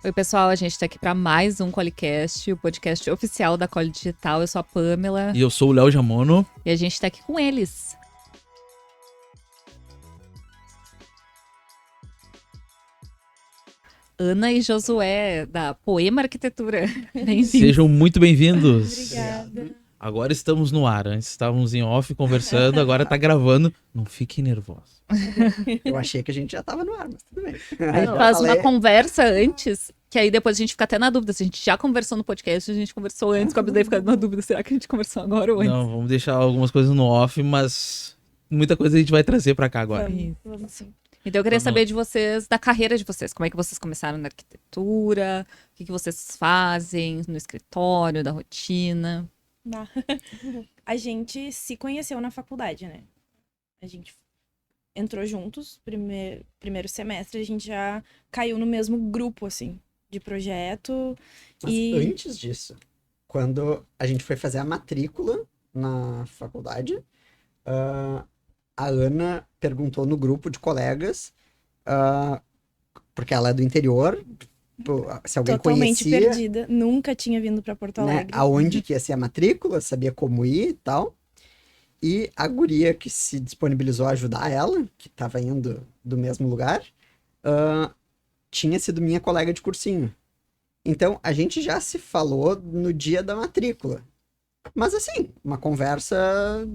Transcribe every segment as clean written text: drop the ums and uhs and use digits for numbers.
Oi, pessoal, a gente tá aqui para mais um Qualicast, o podcast oficial da Quali Digital. Eu sou a Pamela E eu sou o Léo Jamono. e a gente tá aqui com eles. Ana e Josué, da Poema Arquitetura. Bem-vindos. Sejam muito bem-vindos. Obrigada. Agora estamos no ar. Antes estávamos em off conversando, agora tá gravando. Não fiquem nervosos. Eu achei que a gente já tava no ar, mas tudo bem. A gente faz uma conversa antes, que aí depois a gente fica até na dúvida se a gente já conversou no podcast, a gente conversou antes, com a daí fica na dúvida, será que a gente conversou agora ou antes? Não, vamos deixar algumas coisas no off, mas muita coisa a gente vai trazer pra cá agora. Vamos sim. Então eu queria Vamos saber lá. de vocês, da carreira de vocês, como é que vocês começaram na arquitetura, o que vocês fazem no escritório, da rotina. A gente se conheceu na faculdade, né? A gente entrou juntos, primeiro semestre, a gente já caiu no mesmo grupo, assim, de projeto. Mas antes disso, quando a gente foi fazer a matrícula na faculdade, a Ana perguntou no grupo de colegas, porque ela é do interior, se alguém Totalmente conhecia, perdida, nunca tinha vindo pra Porto né, Alegre. aonde que ia ser a matrícula, sabia como ir e tal. E a guria que se disponibilizou a ajudar ela, que estava indo do mesmo lugar, tinha sido minha colega de cursinho. Então, a gente já se falou no dia da matrícula. Mas assim, uma conversa,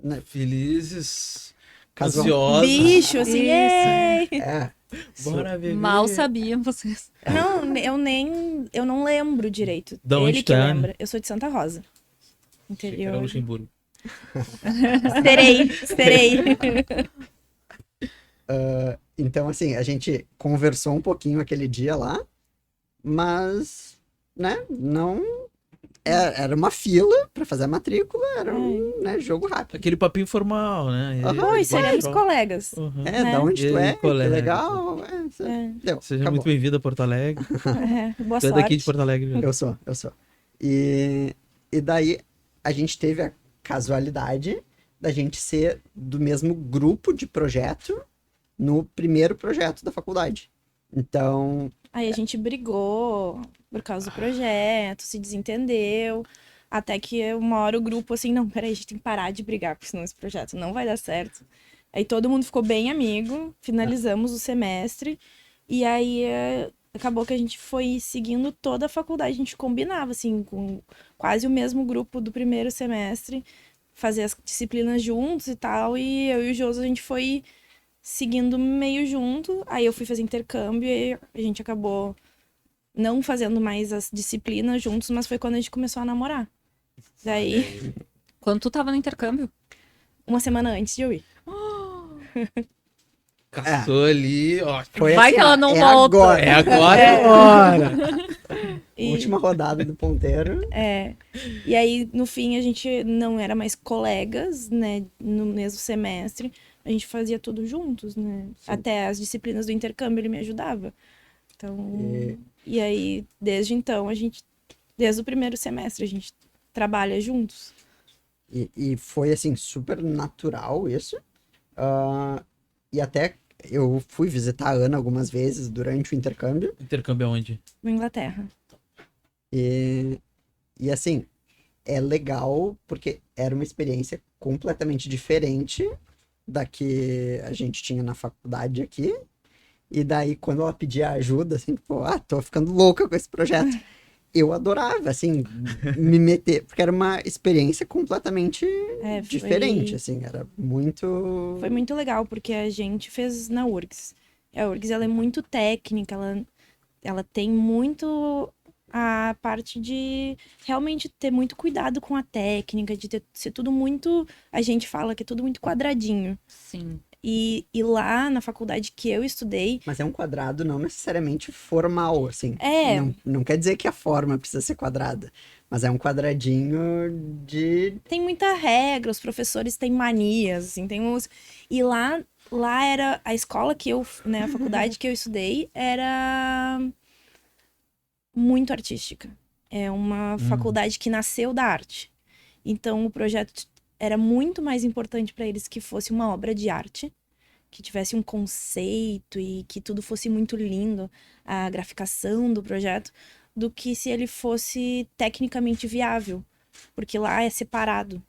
né, Felizes, casual. ansiosos. Bicho, assim, Isso. ei! É, Bora ver. Mal sabiam vocês. Não, eu não lembro direito. Da onde Ele tu que é, né? lembra. Eu sou de Santa Rosa. Achei que era Interior. Luxemburgo. Serei. então, assim, a gente conversou um pouquinho aquele dia lá, mas, né, não... Era uma fila pra fazer a matrícula, era um, né, jogo rápido. Aquele papinho formal, né? Aham. Oi, seremos Show. colegas. Uhum. É, né? da onde E tu aí, é, que colega? legal. Deu, Seja acabou. muito bem-vindo a Porto Alegre. Boa Tu é sorte. daqui de Porto Alegre. Eu sou. E daí a gente teve a casualidade da gente ser do mesmo grupo de projeto no primeiro projeto da faculdade. Então, Aí a gente brigou por causa do projeto, se desentendeu. Até que uma hora o grupo assim, não, peraí, a gente tem que parar de brigar, porque senão esse projeto não vai dar certo. Aí todo mundo ficou bem amigo, finalizamos o semestre. E aí acabou que a gente foi seguindo toda a faculdade. A gente combinava, assim, com quase o mesmo grupo do primeiro semestre, fazer as disciplinas juntos e tal. E eu e o Joso, a gente foi seguindo meio junto. Aí eu fui fazer intercâmbio e a gente acabou não fazendo mais as disciplinas juntos, mas foi quando a gente começou a namorar. Daí, Quando tu tava no intercâmbio? uma semana antes de eu ir. Caçou ali, ó. foi Vai assim, que ela ó, não é volta. agora. É agora. E, Última rodada do ponteiro. e aí, no fim, a gente não era mais colegas, né? No mesmo semestre. A gente fazia tudo juntos, né? Sim. Até as disciplinas do intercâmbio ele me ajudava. Então, E- e aí, desde então, desde o primeiro semestre, a gente trabalha juntos. E foi, assim, super natural isso. E até eu fui visitar a Ana algumas vezes durante o intercâmbio. Intercâmbio aonde? Na Inglaterra. E assim, é legal porque era uma experiência completamente diferente da que a gente tinha na faculdade aqui. E daí, quando ela pedia ajuda, assim, pô, tô ficando louca com esse projeto. Eu adorava, assim, me meter, porque era uma experiência completamente É, diferente, assim, era muito... Foi muito legal, porque a gente fez na URGS. A URGS, ela é muito técnica, ela tem muito a parte de realmente ter muito cuidado com a técnica, de ser tudo muito... A gente fala que é tudo muito quadradinho. Sim. E lá na faculdade que eu estudei, Mas é um quadrado não necessariamente formal, assim. É. Não quer dizer que a forma precisa ser quadrada, mas é um quadradinho de... tem muita regra, os professores têm manias, assim, tem uns... E lá era a escola que eu, né, a faculdade que eu estudei era muito artística. É uma faculdade que nasceu da arte. Então o projeto era muito mais importante para eles que fosse uma obra de arte que tivesse um conceito e que tudo fosse muito lindo, a graficação do projeto, do que se ele fosse tecnicamente viável. Porque lá é separado,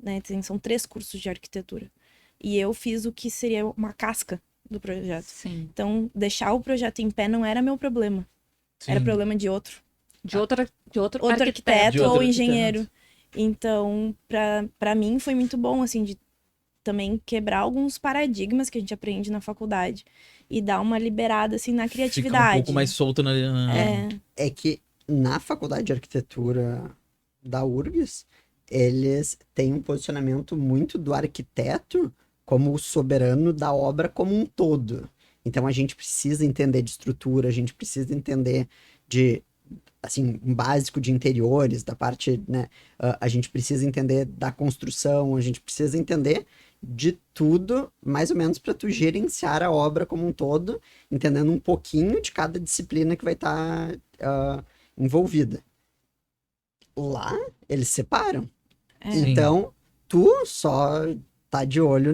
né? São 3 cursos de arquitetura. E eu fiz o que seria uma casca do projeto. Sim. Então, deixar o projeto em pé não era meu problema. Era Sim. problema de outro. De outro Outro arquiteto. arquiteto De outro ou arquiteto. engenheiro. Então, pra mim foi muito bom, assim, de também quebrar alguns paradigmas que a gente aprende na faculdade e dar uma liberada, assim, na criatividade. Ficar um pouco mais solto na... É que na faculdade de arquitetura da URGS, eles têm um posicionamento muito do arquiteto como o soberano da obra como um todo. Então a gente precisa entender de estrutura, a gente precisa entender de, assim, um básico de interiores, da parte, né? A gente precisa entender da construção, a gente precisa entender de tudo, mais ou menos, para tu gerenciar a obra como um todo, entendendo um pouquinho de cada disciplina que vai estar envolvida. Lá, eles separam. Sim. Então, tu só tá de olho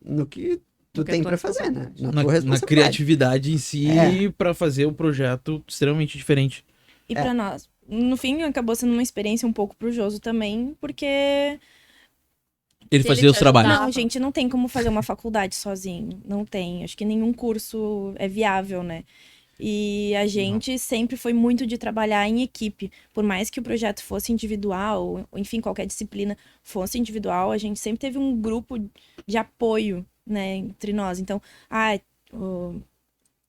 no que tu que é tem tua pra fazer, né? Na tua Na responsabilidade. criatividade em si pra fazer o projeto extremamente diferente. E pra nós, no fim, acabou sendo uma experiência um pouco pro Joso também, porque Ele Se fazia ele os te trabalhos. ajudar. não, gente, não tem como fazer uma faculdade sozinho. Não tem. Acho que nenhum curso é viável, né? E a gente sempre foi muito de trabalhar em equipe. Por mais que o projeto fosse individual, ou enfim, qualquer disciplina fosse individual, a gente sempre teve um grupo de apoio, né, entre nós. Então,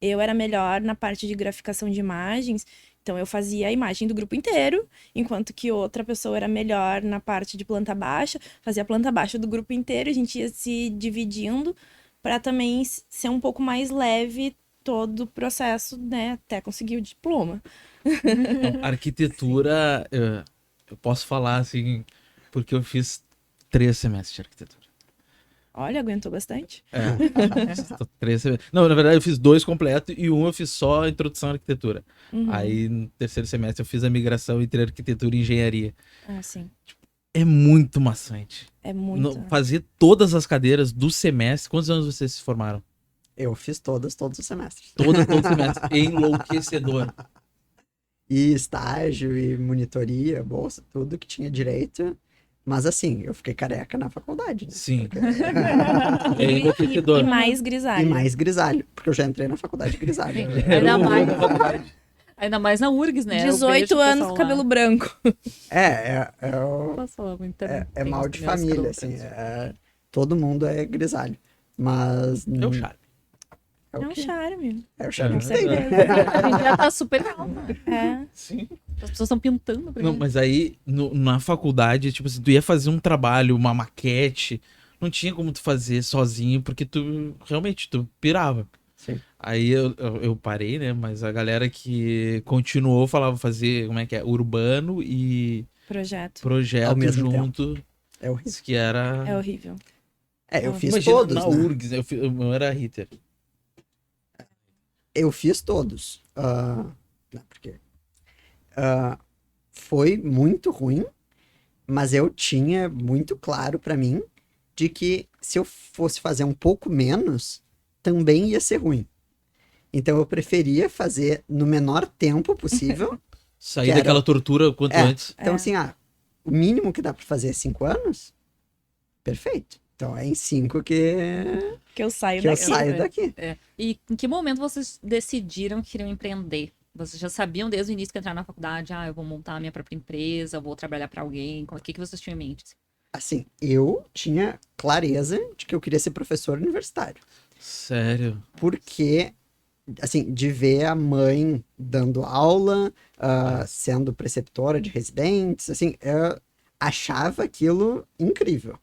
eu era melhor na parte de graficação de imagens, então eu fazia a imagem do grupo inteiro, enquanto que outra pessoa era melhor na parte de planta baixa, fazia a planta baixa do grupo inteiro, a gente ia se dividindo para também ser um pouco mais leve todo o processo, né, até conseguir o diploma. Então, arquitetura, eu posso falar assim, porque eu fiz 3 semestres de arquitetura. Olha, aguentou bastante. Tô 3 semestres. Não, na verdade eu fiz 2 completos e um eu fiz só a introdução à arquitetura. Uhum. Aí no terceiro semestre eu fiz a migração entre arquitetura e engenharia. Ah, sim. É muito maçante. É muito. Fazer todas as cadeiras do semestre. Quantos anos vocês se formaram? Eu fiz todos os semestres. Todo semestre. Enlouquecedor. E estágio, e monitoria, bolsa, tudo que tinha direito. Mas assim, eu fiquei careca na faculdade. Né? Sim. Porque- É enlouquecedor. E mais grisalho. E mais grisalho, porque eu já entrei na faculdade grisalho. Ainda mais, ainda mais na URGS, né? Eu 18 vejo o anos, pessoal lá. cabelo branco. Nossa, muito É mal de tem uns família, cabelos assim. brancos. Todo mundo é grisalho. Mas. É o charme. É É o um quê? charme. É o charme É. que tem, né? A gente já tá super calma. É. Sim. As pessoas estão pintando pra Não, gente. mas aí na faculdade, tipo assim, tu ia fazer um trabalho, uma maquete, não tinha como tu fazer sozinho, porque tu realmente tu pirava. Sim. Aí eu parei, né? Mas a galera que continuou falava fazer, como é que é? Urbano e Projeto. projeto Ao mesmo junto. É horrível. Isso que era. É horrível. Eu fiz Imagina, todos, na né? URGS, eu era hitter. Eu fiz todos. Não, porque foi muito ruim, mas eu tinha muito claro pra mim de que se eu fosse fazer um pouco menos, também ia ser ruim. Então eu preferia fazer no menor tempo possível. Sair Que era- daquela tortura o quanto É. antes. Então, assim, o mínimo que dá pra fazer é 5 anos, perfeito. Então é em 5 que Que eu saio eu daqui. saio daqui. É. E em que momento vocês decidiram que queriam empreender? Vocês já sabiam desde o início que entraram na faculdade, eu vou montar a minha própria empresa, eu vou trabalhar pra alguém. O que vocês tinham em mente? Assim, eu tinha clareza de que eu queria ser professor universitário. Sério. Porque, assim, de ver a mãe dando aula, sendo preceptora de residentes, assim, eu achava aquilo incrível.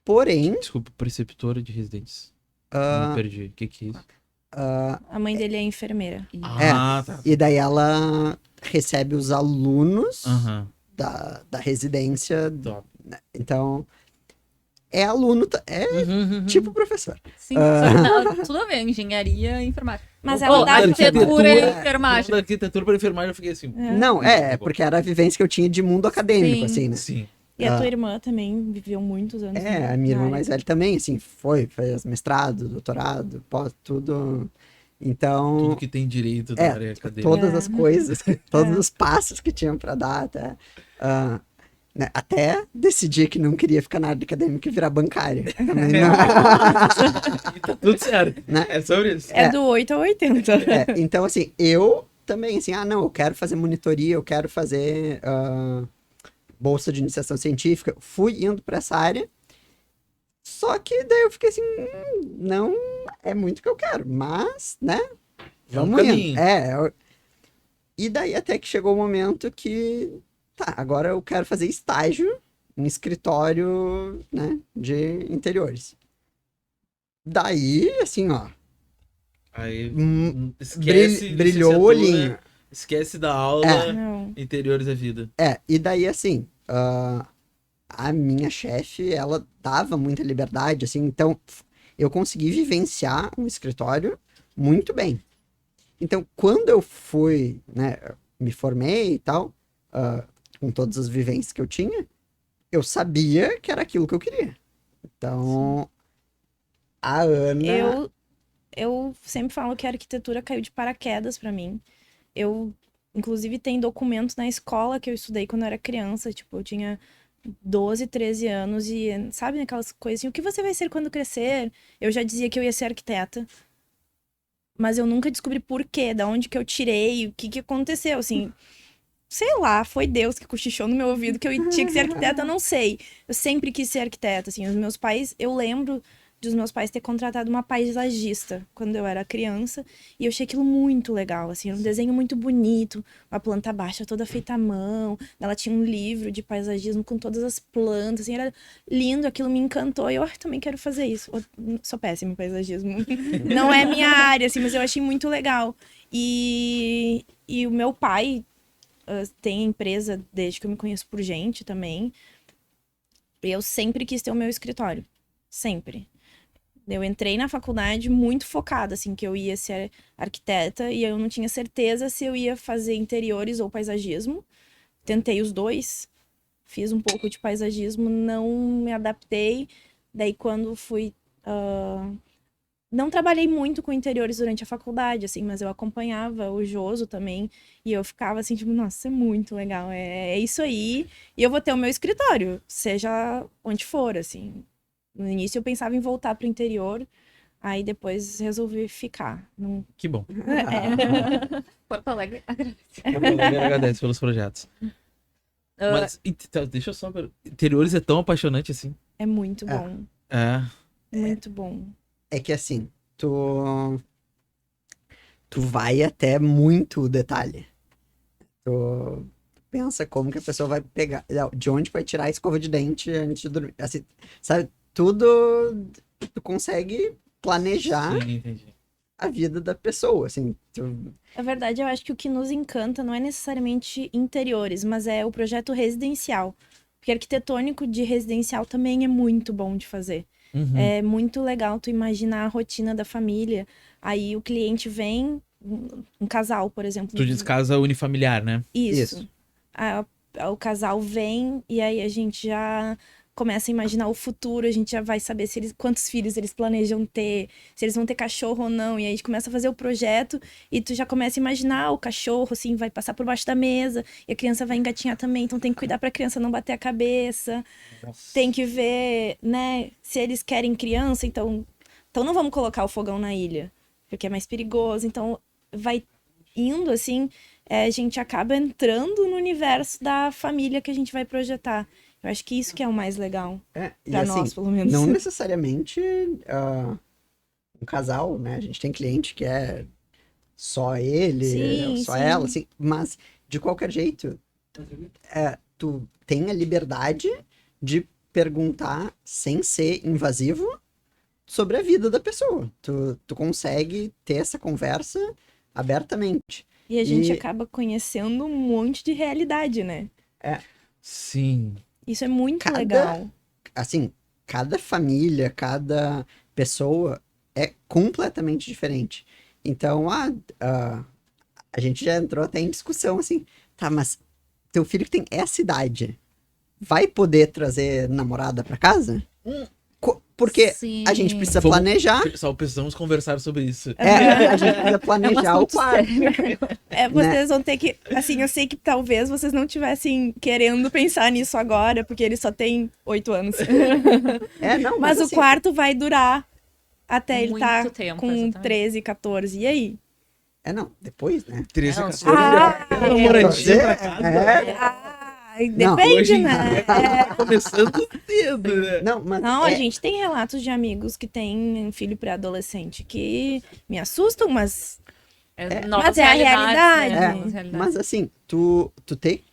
Porém, Desculpa, preceptora de residentes. ah, Me perdi. O que é isso? A mãe dele é enfermeira. Ah, tá. e daí ela recebe os alunos Aham. da residência. Top. Então, é aluno, é Uhum. tipo professor. Sim, só que tudo a ver, engenharia e enfermagem. Mas Ou ela dá arquitetura e arquitetura- enfermagem. Da arquitetura para enfermagem eu fiquei assim. Não, porque era a vivência que eu tinha de mundo acadêmico, Sim. assim, né? Sim. E a tua irmã também viveu muitos anos. A minha irmã mais velha também, assim, fez mestrado, doutorado, pós, tudo. Então, Tudo que tem direito da área acadêmica. todas as coisas, todos os passos que tinham pra dar, até, né, até decidir que não queria ficar na área acadêmica e virar bancária. Também não. E tá tudo certo. Né? É sobre isso. É do 8 ao 80. Então, assim, eu também, assim, não, eu quero fazer monitoria, eu quero fazer bolsa de iniciação científica. Fui indo pra essa área, só que daí eu fiquei assim, não é muito o que eu quero, mas, né, vamos indo. E daí até que chegou o momento que, tá, agora eu quero fazer estágio em escritório, né, de interiores. Daí, assim, ó, Aí brilhou o olhinho. Esquece da aula, Não. interiores da vida. E daí, assim, a minha chefe, ela dava muita liberdade, assim, então eu consegui vivenciar um escritório muito bem. Então, quando eu fui, né, me formei e tal, com todas as vivências que eu tinha, eu sabia que era aquilo que eu queria. Então, a Ana... Eu sempre falo que a arquitetura caiu de paraquedas pra mim. Eu, inclusive, tem documentos na escola que eu estudei quando eu era criança. Tipo, eu tinha 12, 13 anos e, sabe, aquelas coisas assim, o que você vai ser quando crescer? Eu já dizia que eu ia ser arquiteta. Mas eu nunca descobri por quê, da onde que eu tirei, o que que aconteceu, assim... Sei lá, foi Deus que cochichou no meu ouvido que eu tinha que ser arquiteta, eu não sei. Eu sempre quis ser arquiteta, assim. Os meus pais, eu lembro dos meus pais ter contratado uma paisagista quando eu era criança. E eu achei aquilo muito legal, assim. Era um desenho muito bonito, uma planta baixa toda feita à mão. Ela tinha um livro de paisagismo com todas as plantas, assim. Era lindo, aquilo me encantou. E eu também quero fazer isso. Eu sou péssima em paisagismo. Não é minha área, assim, mas eu achei muito legal. E o meu pai... tem empresa desde que eu me conheço por gente também. Eu sempre quis ter o meu escritório. Sempre. Eu entrei na faculdade muito focada, assim, que eu ia ser arquiteta e eu não tinha certeza se eu ia fazer interiores ou paisagismo. Tentei os dois. Fiz um pouco de paisagismo, não me adaptei. Daí, quando fui... Não trabalhei muito com interiores durante a faculdade, assim, mas eu acompanhava o Joso também, e eu ficava assim, tipo, nossa, é muito legal, é isso aí, e eu vou ter o meu escritório, seja onde for, assim. No início eu pensava em voltar pro interior, aí depois resolvi ficar. Não... Que bom. Porto Alegre agradece. Porto Alegre agradece pelos projetos. Mas, então, deixa eu só... Interiores é tão apaixonante assim. É muito bom. Muito bom. É que assim, tu vai até muito detalhe. Tu pensa como que a pessoa vai pegar, de onde vai tirar a escova de dente antes de dormir. Assim, sabe, tudo tu consegue planejar Sim, entendi. a vida da pessoa, assim. Na verdade, eu acho que o que nos encanta não é necessariamente interiores, mas é o projeto residencial. Porque arquitetônico de residencial também é muito bom de fazer. Uhum. É muito legal tu imaginar a rotina da família. Aí o cliente vem, um casal, por exemplo. Tu diz casa unifamiliar, né? Isso. O casal vem e aí a gente já começa a imaginar o futuro, a gente já vai saber quantos filhos eles planejam ter, se eles vão ter cachorro ou não. E aí a gente começa a fazer o projeto e tu já começa a imaginar o cachorro, assim, vai passar por baixo da mesa e a criança vai engatinhar também. Então tem que cuidar pra criança não bater a cabeça. Nossa. Tem que ver, né, se eles querem criança, então não vamos colocar o fogão na ilha, porque é mais perigoso. Então vai indo assim, a gente acaba entrando no universo da família que a gente vai projetar. Eu acho que isso que é o mais legal. E pra assim, nós, pelo menos. não necessariamente um casal, né? A gente tem cliente que é só ele, Sim, só sim. ela, assim, mas de qualquer jeito, tu tem a liberdade de perguntar sem ser invasivo sobre a vida da pessoa. Tu consegue ter essa conversa abertamente. E a gente acaba conhecendo um monte de realidade, né? Sim. Isso é muito legal. Assim, cada família, cada pessoa é completamente diferente. Então, a gente já entrou até em discussão assim, tá, mas teu filho que tem essa idade, vai poder trazer namorada pra casa? Porque Sim. a gente precisa Vamos- planejar. Só precisamos conversar sobre isso. A gente precisa É um planejar o assunto quarto. sério. Vocês vão ter que. Assim, eu sei que talvez vocês não estivessem querendo pensar nisso agora, porque ele só tem 8 anos. Não, Mas o assim, quarto vai durar até ele Muito tá tempo, com exatamente. 13, 14. E aí? Não, depois, né? 13 Não, 14. Ah, namoradinha pra casa. Não, depende, Hoje em né? dia, tá começando cedo, né? Não, mas Não, a gente tem relatos de amigos que têm filho pré-adolescente que me assustam, mas Novas mas é a realidades, né? realidade. Novas realidades. mas assim, tu tem.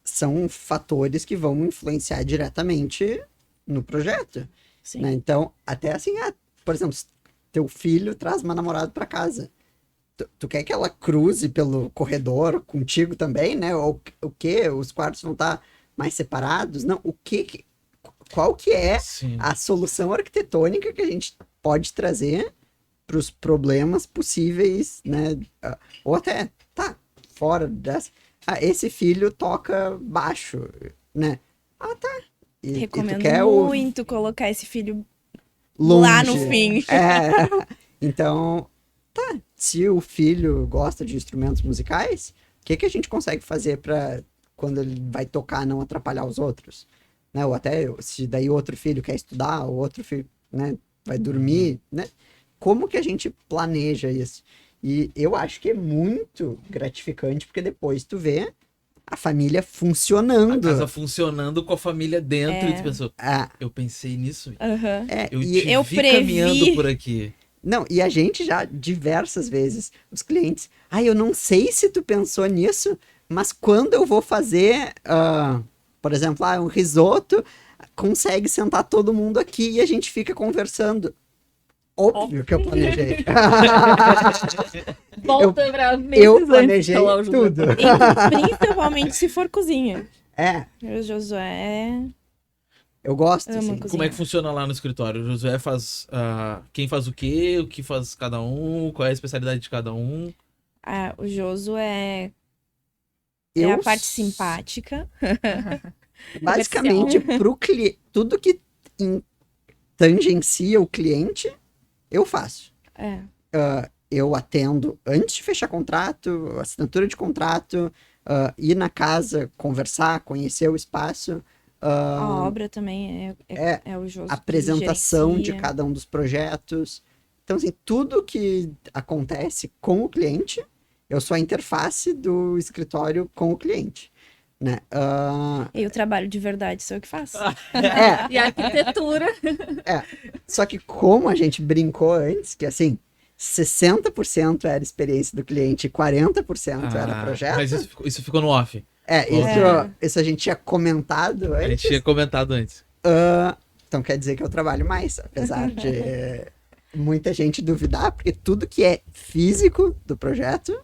São fatores que vão influenciar diretamente no projeto. sim. Né? Então, até assim, por exemplo, se teu filho traz uma namorada pra casa. Tu quer que ela cruze pelo corredor contigo também, né? Ou o quê? Os quartos vão estar mais separados? Não, qual que é Sim. a solução arquitetônica que a gente pode trazer para os problemas possíveis, né? Ou até, fora dessa. Esse filho toca baixo, né? Tá. E tu Recomendo quer muito colocar esse filho longe. lá no fim. Então, se o filho gosta de instrumentos musicais, o que a gente consegue fazer para quando ele vai tocar não atrapalhar os outros? Né? Ou até se daí outro filho quer estudar, o outro filho, né, vai dormir, né? Como que a gente planeja isso? E eu acho que é muito gratificante, porque depois tu vê a família A funcionando. casa funcionando com a família dentro e tu pensou, Ah, eu pensei nisso. Aham. Eu e- te eu vi previ. caminhando por aqui. Não, e a gente já, diversas vezes, os clientes, eu não sei se tu pensou nisso, mas quando eu vou fazer, por exemplo, um risoto, consegue sentar todo mundo aqui e a gente fica conversando. Óbvio que eu planejei. Volta pra meses Eu antes, planejei sei lá, o José. tudo. Principalmente se for cozinha. É, O Josué eu gosto, Amo assim. cozinhar. Como é que funciona lá no escritório? O Josué faz. Quem faz o quê? O que faz cada um? Qual é a especialidade de cada um? o Josué é Eu, a parte simpática. basicamente, pro cliente, tudo que tangencia o cliente, eu faço. É. Eu atendo antes de fechar contrato, assinatura de contrato, ir na casa, conversar, conhecer o espaço, A obra também é o Josué. apresentação de gerencia. cada um dos projetos. Então, assim, tudo que acontece com o cliente, eu sou a interface do escritório com o cliente. Né? E o trabalho de verdade sou eu que faço. E a arquitetura. Só que como a gente brincou antes, que assim, 60% era experiência do cliente e 40% era projeto. Mas isso ficou no off. Isso a gente tinha comentado A gente antes. tinha comentado antes. Então quer dizer que eu trabalho mais, apesar de muita gente duvidar, porque tudo que é físico do projeto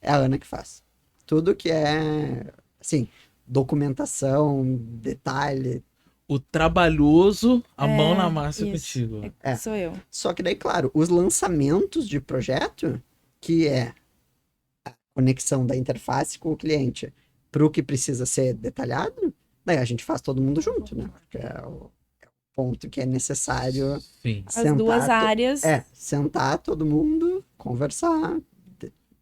é a Ana que faz. Tudo que é, assim, documentação, detalhe. O trabalhoso, a mão na massa isso. contigo. Sou eu. Só que daí, claro, os lançamentos de projeto, que é a conexão da interface com o cliente para o que precisa ser detalhado, daí a gente faz todo mundo junto, né? Porque é o ponto que é necessário Sim. As duas áreas. sentar todo mundo, conversar,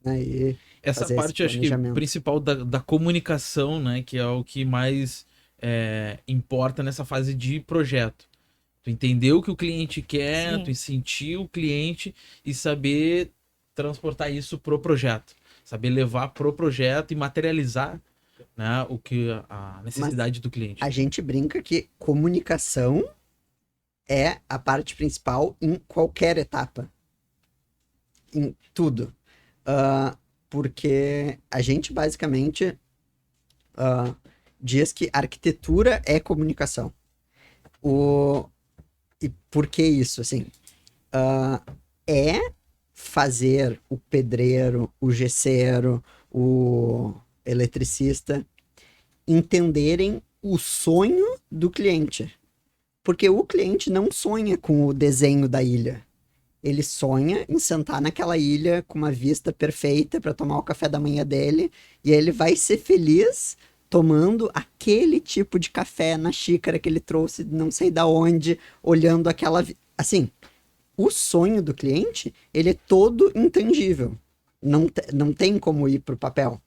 né? E Essa fazer esse parte, eu acho que planejamento. principal da comunicação, né? Que é o que mais importa nessa fase de projeto. Tu entender o que o cliente quer, Sim. tu sentir o cliente e saber transportar isso pro projeto. Saber levar pro projeto e materializar, né, a necessidade do cliente. A gente brinca que comunicação é a parte principal em qualquer etapa. Em tudo. Porque a gente basicamente diz que arquitetura é comunicação. E por que isso? Assim, é fazer o pedreiro, o gesseiro, o eletricista entenderem o sonho do cliente. Porque o cliente não sonha com o desenho da ilha. Ele sonha em sentar naquela ilha com uma vista perfeita para tomar o café da manhã dele, e aí ele vai ser feliz tomando aquele tipo de café na xícara que ele trouxe não sei da onde, olhando aquela... Assim, o sonho do cliente, ele é todo intangível. Não tem como ir pro papel.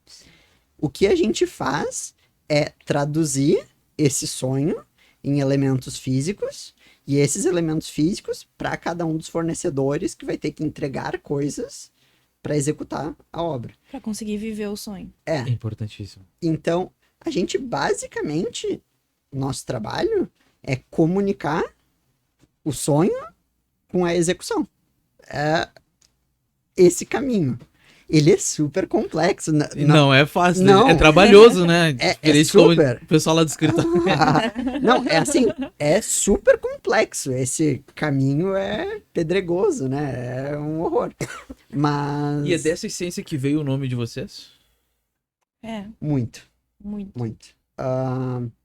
O que a gente faz é traduzir esse sonho em elementos físicos, e esses elementos físicos para cada um dos fornecedores que vai ter que entregar coisas para executar a obra. Pra conseguir viver o sonho. É importantíssimo. Então, a gente basicamente, nosso trabalho é comunicar o sonho com a execução. É esse caminho. Ele é super complexo. Não é fácil, Não. é trabalhoso, né? É Diferente como super. o pessoal lá do escritório. Não, é assim, é super complexo. Esse caminho é pedregoso, né? É um horror. Mas... E é dessa essência que veio o nome de vocês? É, Muito, muito. muito.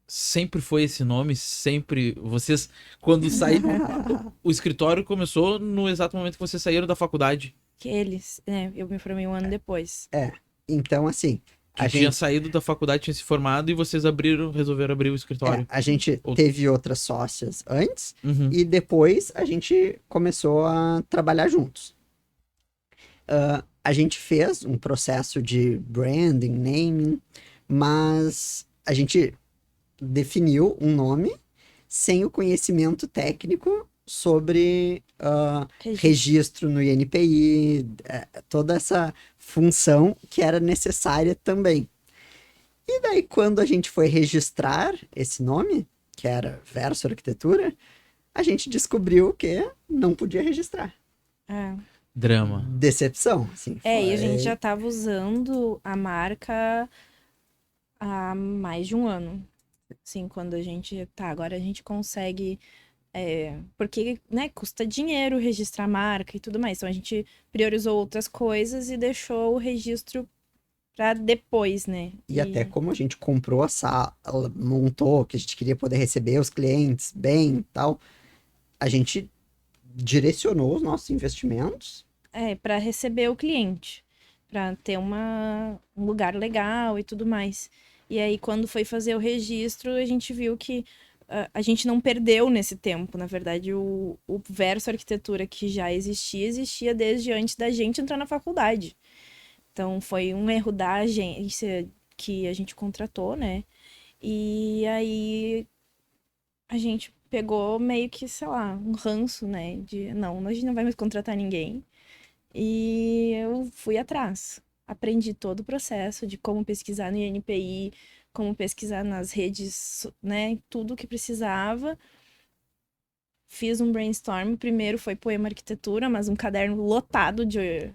Sempre foi esse nome, sempre. Vocês, quando saíram. O escritório começou no exato momento que vocês saíram da faculdade. Que eles, né? Eu me formei um ano depois. Então, assim, Que a tinha gente, saído da faculdade, tinha se formado e vocês resolveram abrir o escritório. a gente Ou- teve outras sócias antes Uhum. e depois a gente começou a trabalhar juntos. A gente fez um processo de branding, naming, mas a gente definiu um nome sem o conhecimento técnico sobre registro no INPI, toda essa função que era necessária também. E daí, quando a gente foi registrar esse nome, que era Verso Arquitetura, a gente descobriu que não podia registrar. É. Drama. Decepção, assim. E a foi- gente já tava usando a marca há mais de um ano. Assim, quando a gente... Tá, agora a gente consegue... porque, né, custa dinheiro registrar a marca e tudo mais. Então, a gente priorizou outras coisas e deixou o registro pra depois, né? E até como a gente comprou a sala, montou, que a gente queria poder receber os clientes bem e tal, a gente direcionou os nossos investimentos. Para receber o cliente, para ter um lugar legal e tudo mais. E aí, quando foi fazer o registro, a gente viu que a gente não perdeu nesse tempo. Na verdade, o Verso Arquitetura que já existia desde antes da gente entrar na faculdade. Então, foi um erro da agência que a gente contratou, né? E aí, a gente pegou meio que, sei lá, um ranço, né? Não, a gente não vai mais contratar ninguém. E eu fui atrás. Aprendi todo o processo de como pesquisar no INPI, como pesquisar nas redes, né? Tudo que precisava. Fiz um brainstorm. Primeiro foi Poema Arquitetura, mas um caderno lotado de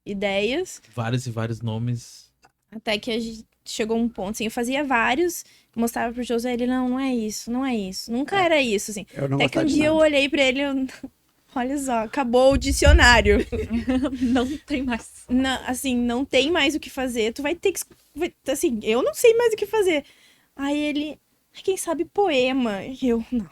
ideias. Vários e vários nomes. Até que a gente chegou um ponto, assim, eu fazia vários, mostrava pro José, ele, não é isso, não é isso. Nunca era isso, assim. Eu não Até que um gostava de dia eu nada. olhei pra ele, olha só, acabou o dicionário. Não tem mais. Assim, não tem mais o que fazer. Tu vai ter que... assim, eu não sei mais o que fazer. Aí ele... Quem sabe poema? E eu, não.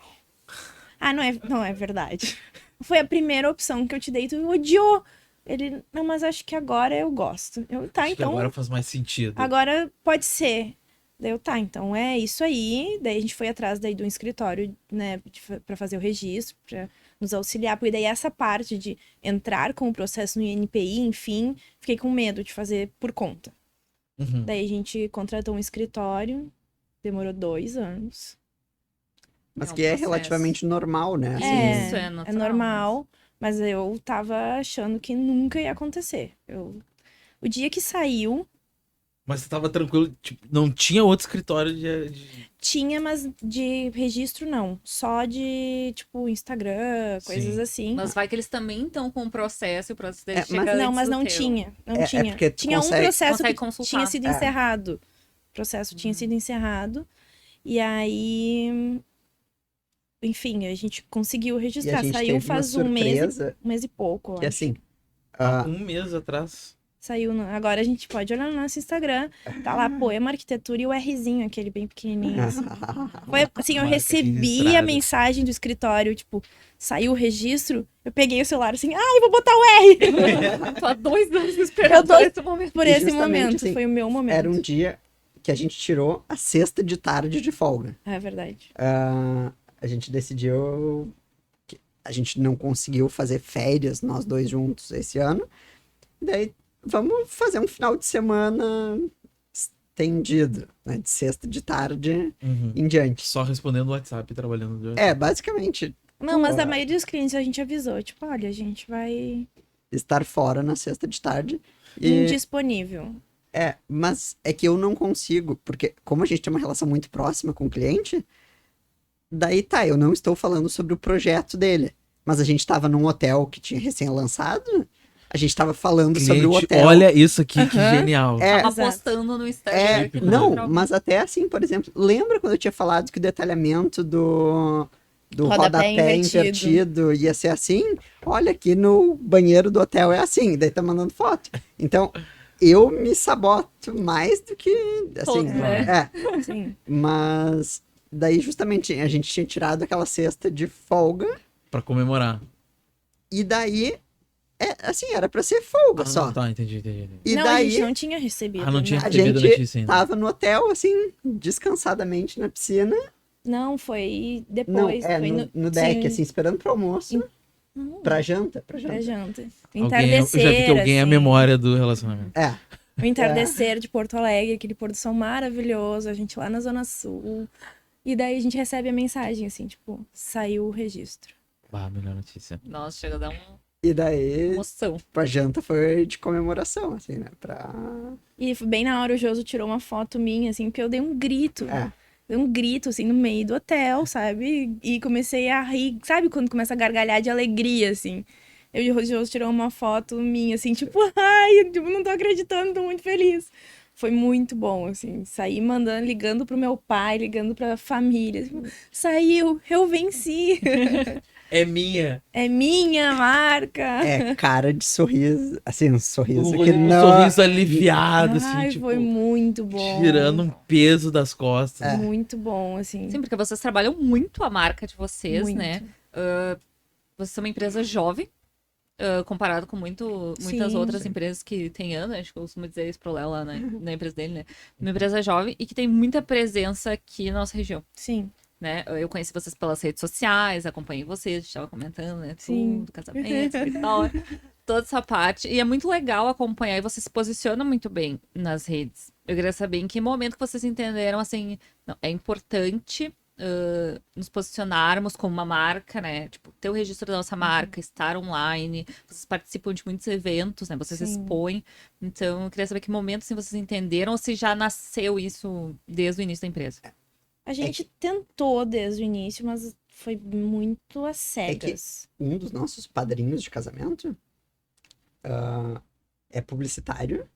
Não é verdade. Foi a primeira opção que eu te dei. Tu odiou. Ele... Não, mas acho que agora eu gosto. Eu, tá, Acho que então... agora faz mais sentido. Agora pode ser. Daí eu, tá, então é isso aí. Daí a gente foi atrás daí do escritório, né, pra fazer o registro, pra nos auxiliar. Porque daí essa parte de entrar com o processo no INPI, enfim, fiquei com medo de fazer por conta. Uhum. Daí a gente contratou um escritório, demorou 2 anos. Mas um que é processo. relativamente normal, né? Assim, Isso, é É natural, normal, mas eu tava achando que nunca ia acontecer. O dia que saiu, Mas você tava tranquilo, tipo, não tinha outro escritório de... tinha, mas de registro não. Só de, tipo, Instagram, coisas Sim. assim. Mas vai que eles também estão com o processo e o processo deles É, mas- chega Não, antes mas do não teu. tinha. Não É tinha. porque tu Tinha um consegue- processo consegue que consultar. tinha sido É. encerrado. O processo tinha sido encerrado. E aí... Enfim, a gente conseguiu E a registrar. gente Saiu teve uma faz um mês, surpresa um mês e pouco, eu que acho. assim, Há um mês atrás. Saiu. Agora a gente pode olhar no nosso Instagram. Tá lá, Poema Arquitetura e o Rzinho, aquele bem pequenininho. Assim. Foi assim, eu Marca recebi registrada. a mensagem do escritório, tipo, saiu o registro, eu peguei o celular assim, eu vou botar o R! Tô há 2 anos esperando Eu tô- esse momento. Por E esse justamente, momento, assim, foi o meu momento. era um dia que a gente tirou a sexta de tarde de folga. É verdade. A gente decidiu que a gente não conseguiu fazer férias, nós dois juntos, esse ano. Daí, vamos fazer um final de semana estendido, né? De sexta de tarde Uhum. em diante. Só respondendo o WhatsApp e trabalhando de Basicamente, Não, mas Pô. a maioria dos clientes a gente avisou. Tipo, olha, a gente vai estar fora na sexta de tarde. indisponível. Mas é que eu não consigo, porque como a gente tem uma relação muito próxima com o cliente, daí tá, eu não estou falando sobre o projeto dele, mas a gente tava num hotel que tinha recém-lançado, a gente tava falando sobre o cliente, hotel. olha isso aqui, que Aham. genial. Tava Exato. postando no Instagram. que Não, tava- mas até assim, por exemplo, lembra quando eu tinha falado que o detalhamento do Rodapé rodapé invertido ia ser assim? Olha, aqui no banheiro do hotel é assim, daí tá mandando foto. Então, eu me saboto mais do que, assim, Todos, né? Sim. mas daí justamente a gente tinha tirado aquela cesta de folga Pra comemorar. e daí, assim, era pra ser folga só. Tá, entendi. E Não, a daí gente não tinha recebido. Não tinha a nada. recebido a gente notícia ainda. tava no hotel, assim, descansadamente na piscina. Não, foi Não, depois. é foi no deck, sim, assim, esperando pro almoço, Não, pra janta. pra janta. Alguém, eu Entardecer, já vi que alguém é a assim. memória do relacionamento. É, O entardecer de Porto Alegre, aquele pôr do sol maravilhoso, a gente lá na Zona Sul. E daí a gente recebe a mensagem, assim, tipo, saiu o registro. Bah, melhor notícia. Nossa, chega a dar uma e daí emoção. pra janta foi de comemoração, assim, né, E bem na hora o Joso tirou uma foto minha, assim, porque eu dei um grito. É. Dei um grito, assim, no meio do hotel, sabe? E comecei a rir, sabe quando começa a gargalhar de alegria, assim? Eu e o Joso tirou uma foto minha, assim, tipo, ai, eu tipo, não tô acreditando, tô muito feliz. Foi muito bom, assim, saí mandando, ligando pro meu pai, ligando pra família. Tipo, saiu, eu venci. É minha. É minha marca. É cara de sorriso, assim, um sorriso Um que não... sorriso aliviado, assim, Ai, tipo, foi muito bom. tirando um peso das costas. Muito bom, assim. Sim, porque vocês trabalham muito a marca de vocês, Muito. né? Vocês são uma empresa jovem, comparado com muitas Sim. outras empresas que tem anos, acho que eu costumo dizer isso pro Léo lá na empresa dele, né? Uma empresa jovem e que tem muita presença aqui na nossa região, Sim. né? Eu conheci vocês pelas redes sociais, acompanhei vocês, a gente tava comentando, né? Sim. Tudo, casamento, escritório, toda essa parte. E é muito legal acompanhar e vocês se posicionam muito bem nas redes. Eu queria saber em que momento que vocês entenderam, assim, não, é importante nos posicionarmos como uma marca, né? Tipo, ter o registro da nossa marca, estar online. Vocês participam de muitos eventos, né? Vocês Sim. expõem. Então, eu queria saber que momento assim, vocês entenderam ou se já nasceu isso desde o início da empresa. A gente tentou desde o início, mas foi muito às cegas. Um dos nossos padrinhos de casamento é publicitário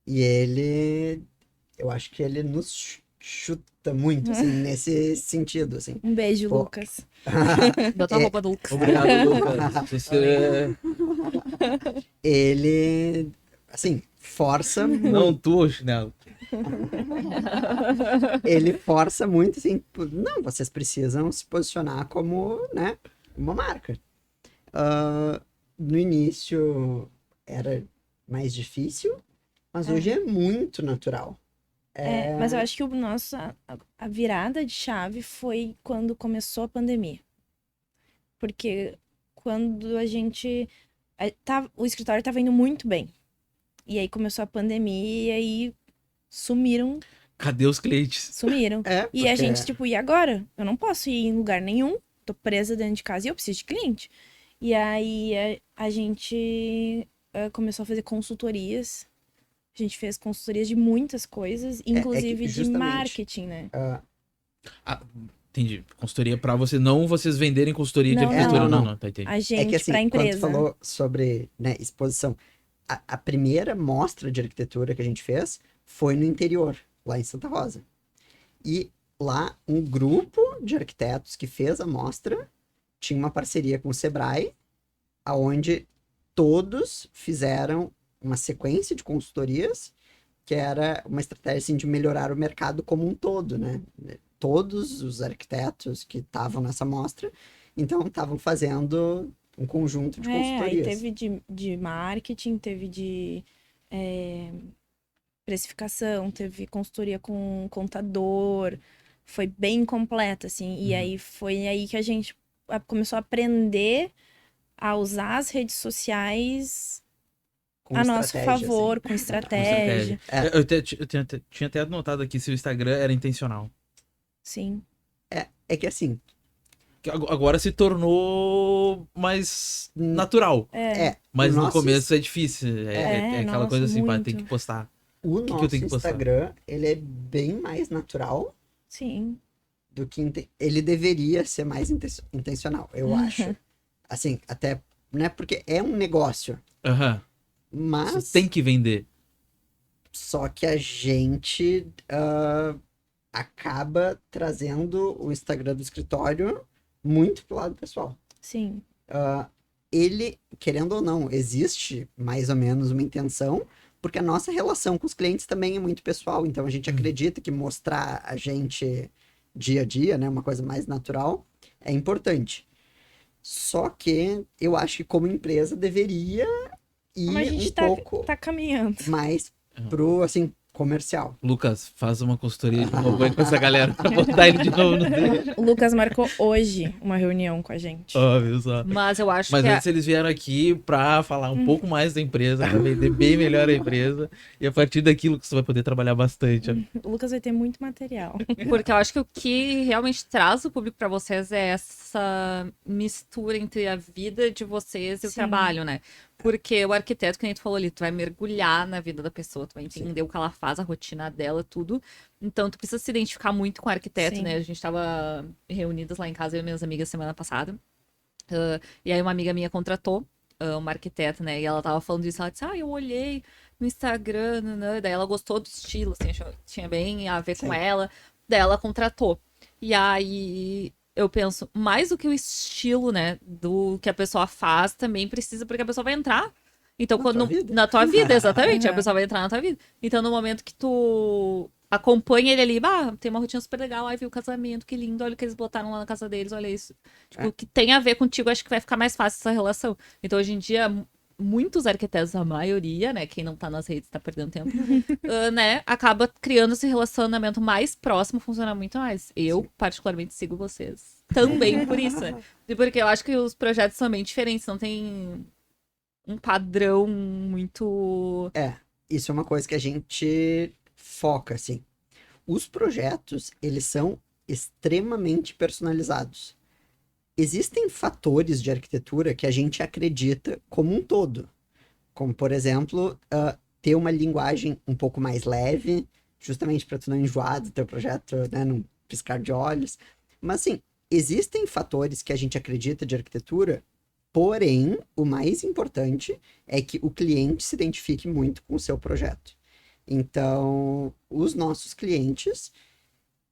e ele, eu acho que ele nos chuta muito, assim, nesse sentido, assim. Um beijo, Pô. Lucas. Bota a roupa do Lucas. Obrigado, Lucas. Você... Ele, assim, força Não tu, ô chinelo. ele força muito, assim, não, vocês precisam se posicionar como, né, uma marca. No início era mais difícil, mas hoje é muito natural. Mas eu acho que a virada de chave foi quando começou a pandemia. Porque quando o escritório tava indo muito bem. E aí começou a pandemia e aí sumiram. Cadê os clientes? E a gente, tipo, e agora? Eu não posso ir em lugar nenhum. Tô presa dentro de casa e eu preciso de cliente. E aí a gente começou a fazer consultorias. A gente fez consultorias de muitas coisas, inclusive de justamente, marketing, né? Entendi. Consultoria pra você, não vocês venderem consultoria de Não, arquitetura, não. não. Tá, entendi. A gente, que assim, pra quando empresa. tu falou sobre, né, exposição, a primeira mostra de arquitetura que a gente fez foi no interior, lá em Santa Rosa. E lá, um grupo de arquitetos que fez a mostra tinha uma parceria com o Sebrae, aonde todos fizeram uma sequência de consultorias, que era uma estratégia assim, de melhorar o mercado como um todo, né? Todos os arquitetos que estavam nessa mostra, então estavam fazendo um conjunto de Aí consultorias. teve de marketing, teve de precificação, teve consultoria com contador, foi bem completa, assim. E aí foi aí que a gente começou a aprender a usar as redes sociais Com a nosso estratégia, favor, assim. com estratégia. É. Tinha até anotado aqui se o Instagram era intencional. Sim. É que assim, Que agora se tornou mais natural. Mas o no nosso começo é difícil. É aquela nossa, coisa assim, pá, muito. tem que postar. O que eu nosso tenho que postar? Instagram, ele é bem mais natural Sim. do que ele deveria ser mais intencional, eu acho. Assim, até, né, porque é um negócio, Aham. mas Você tem que vender. só que a gente acaba trazendo o Instagram do escritório muito pro lado pessoal. Sim. Ele, querendo ou não, existe mais ou menos uma intenção, porque a nossa relação com os clientes também é muito pessoal, então a gente acredita que mostrar a gente dia a dia, né, uma coisa mais natural, é importante. Só que eu acho que como empresa deveria ir Mas a gente um pouco tá caminhando. mais pro, assim, comercial. Lucas, faz uma consultoria de novo aí com essa galera pra botar ele de novo no dele. O Lucas marcou hoje uma reunião com a gente. Ó, viu só? Mas eu acho Mas que antes eles vieram aqui pra falar um pouco mais da empresa, pra vender bem melhor a empresa. E a partir daquilo que você vai poder trabalhar bastante. O Lucas vai ter muito material. porque eu acho que o que realmente traz o público pra vocês é essa mistura entre a vida de vocês e o Sim. trabalho, né? Porque o arquiteto, que nem tu falou ali, tu vai mergulhar na vida da pessoa, tu vai entender o que ela faz, a rotina dela, tudo. Então, tu precisa se identificar muito com o arquiteto, Sim. né? A gente tava reunidas lá em casa, eu e minhas amigas, semana passada. E aí uma amiga minha contratou uma arquiteta, né? E ela tava falando disso, ela disse, eu olhei no Instagram, né? Daí ela gostou do estilo, assim, achou que tinha bem a ver com Sim. ela. Daí ela contratou. E aí eu penso, mais do que o estilo, né, do que a pessoa faz, também precisa, porque a pessoa vai entrar. Então, Na quando tua vida. na tua vida, exatamente, a Uhum. pessoa vai entrar na tua vida. Então, no momento que tu acompanha ele ali, tem uma rotina super legal, aí viu o casamento, que lindo, olha o que eles botaram lá na casa deles, olha isso. Tipo, que tem a ver contigo, acho que vai ficar mais fácil essa relação. Então, hoje em dia, muitos arquitetos, a maioria, né, quem não tá nas redes tá perdendo tempo, né, acaba criando esse relacionamento mais próximo, funciona muito mais. Eu, particularmente, sigo vocês também por isso, né? E porque eu acho que os projetos são bem diferentes, não tem um padrão muito... Isso é uma coisa que a gente foca, assim. Os projetos, eles são extremamente personalizados. Existem fatores de arquitetura que a gente acredita como um todo. Como, por exemplo, ter uma linguagem um pouco mais leve, justamente para tu não enjoar do teu projeto, né, num piscar de olhos. Mas, assim, existem fatores que a gente acredita de arquitetura, porém, o mais importante é que o cliente se identifique muito com o seu projeto. Então, os nossos clientes,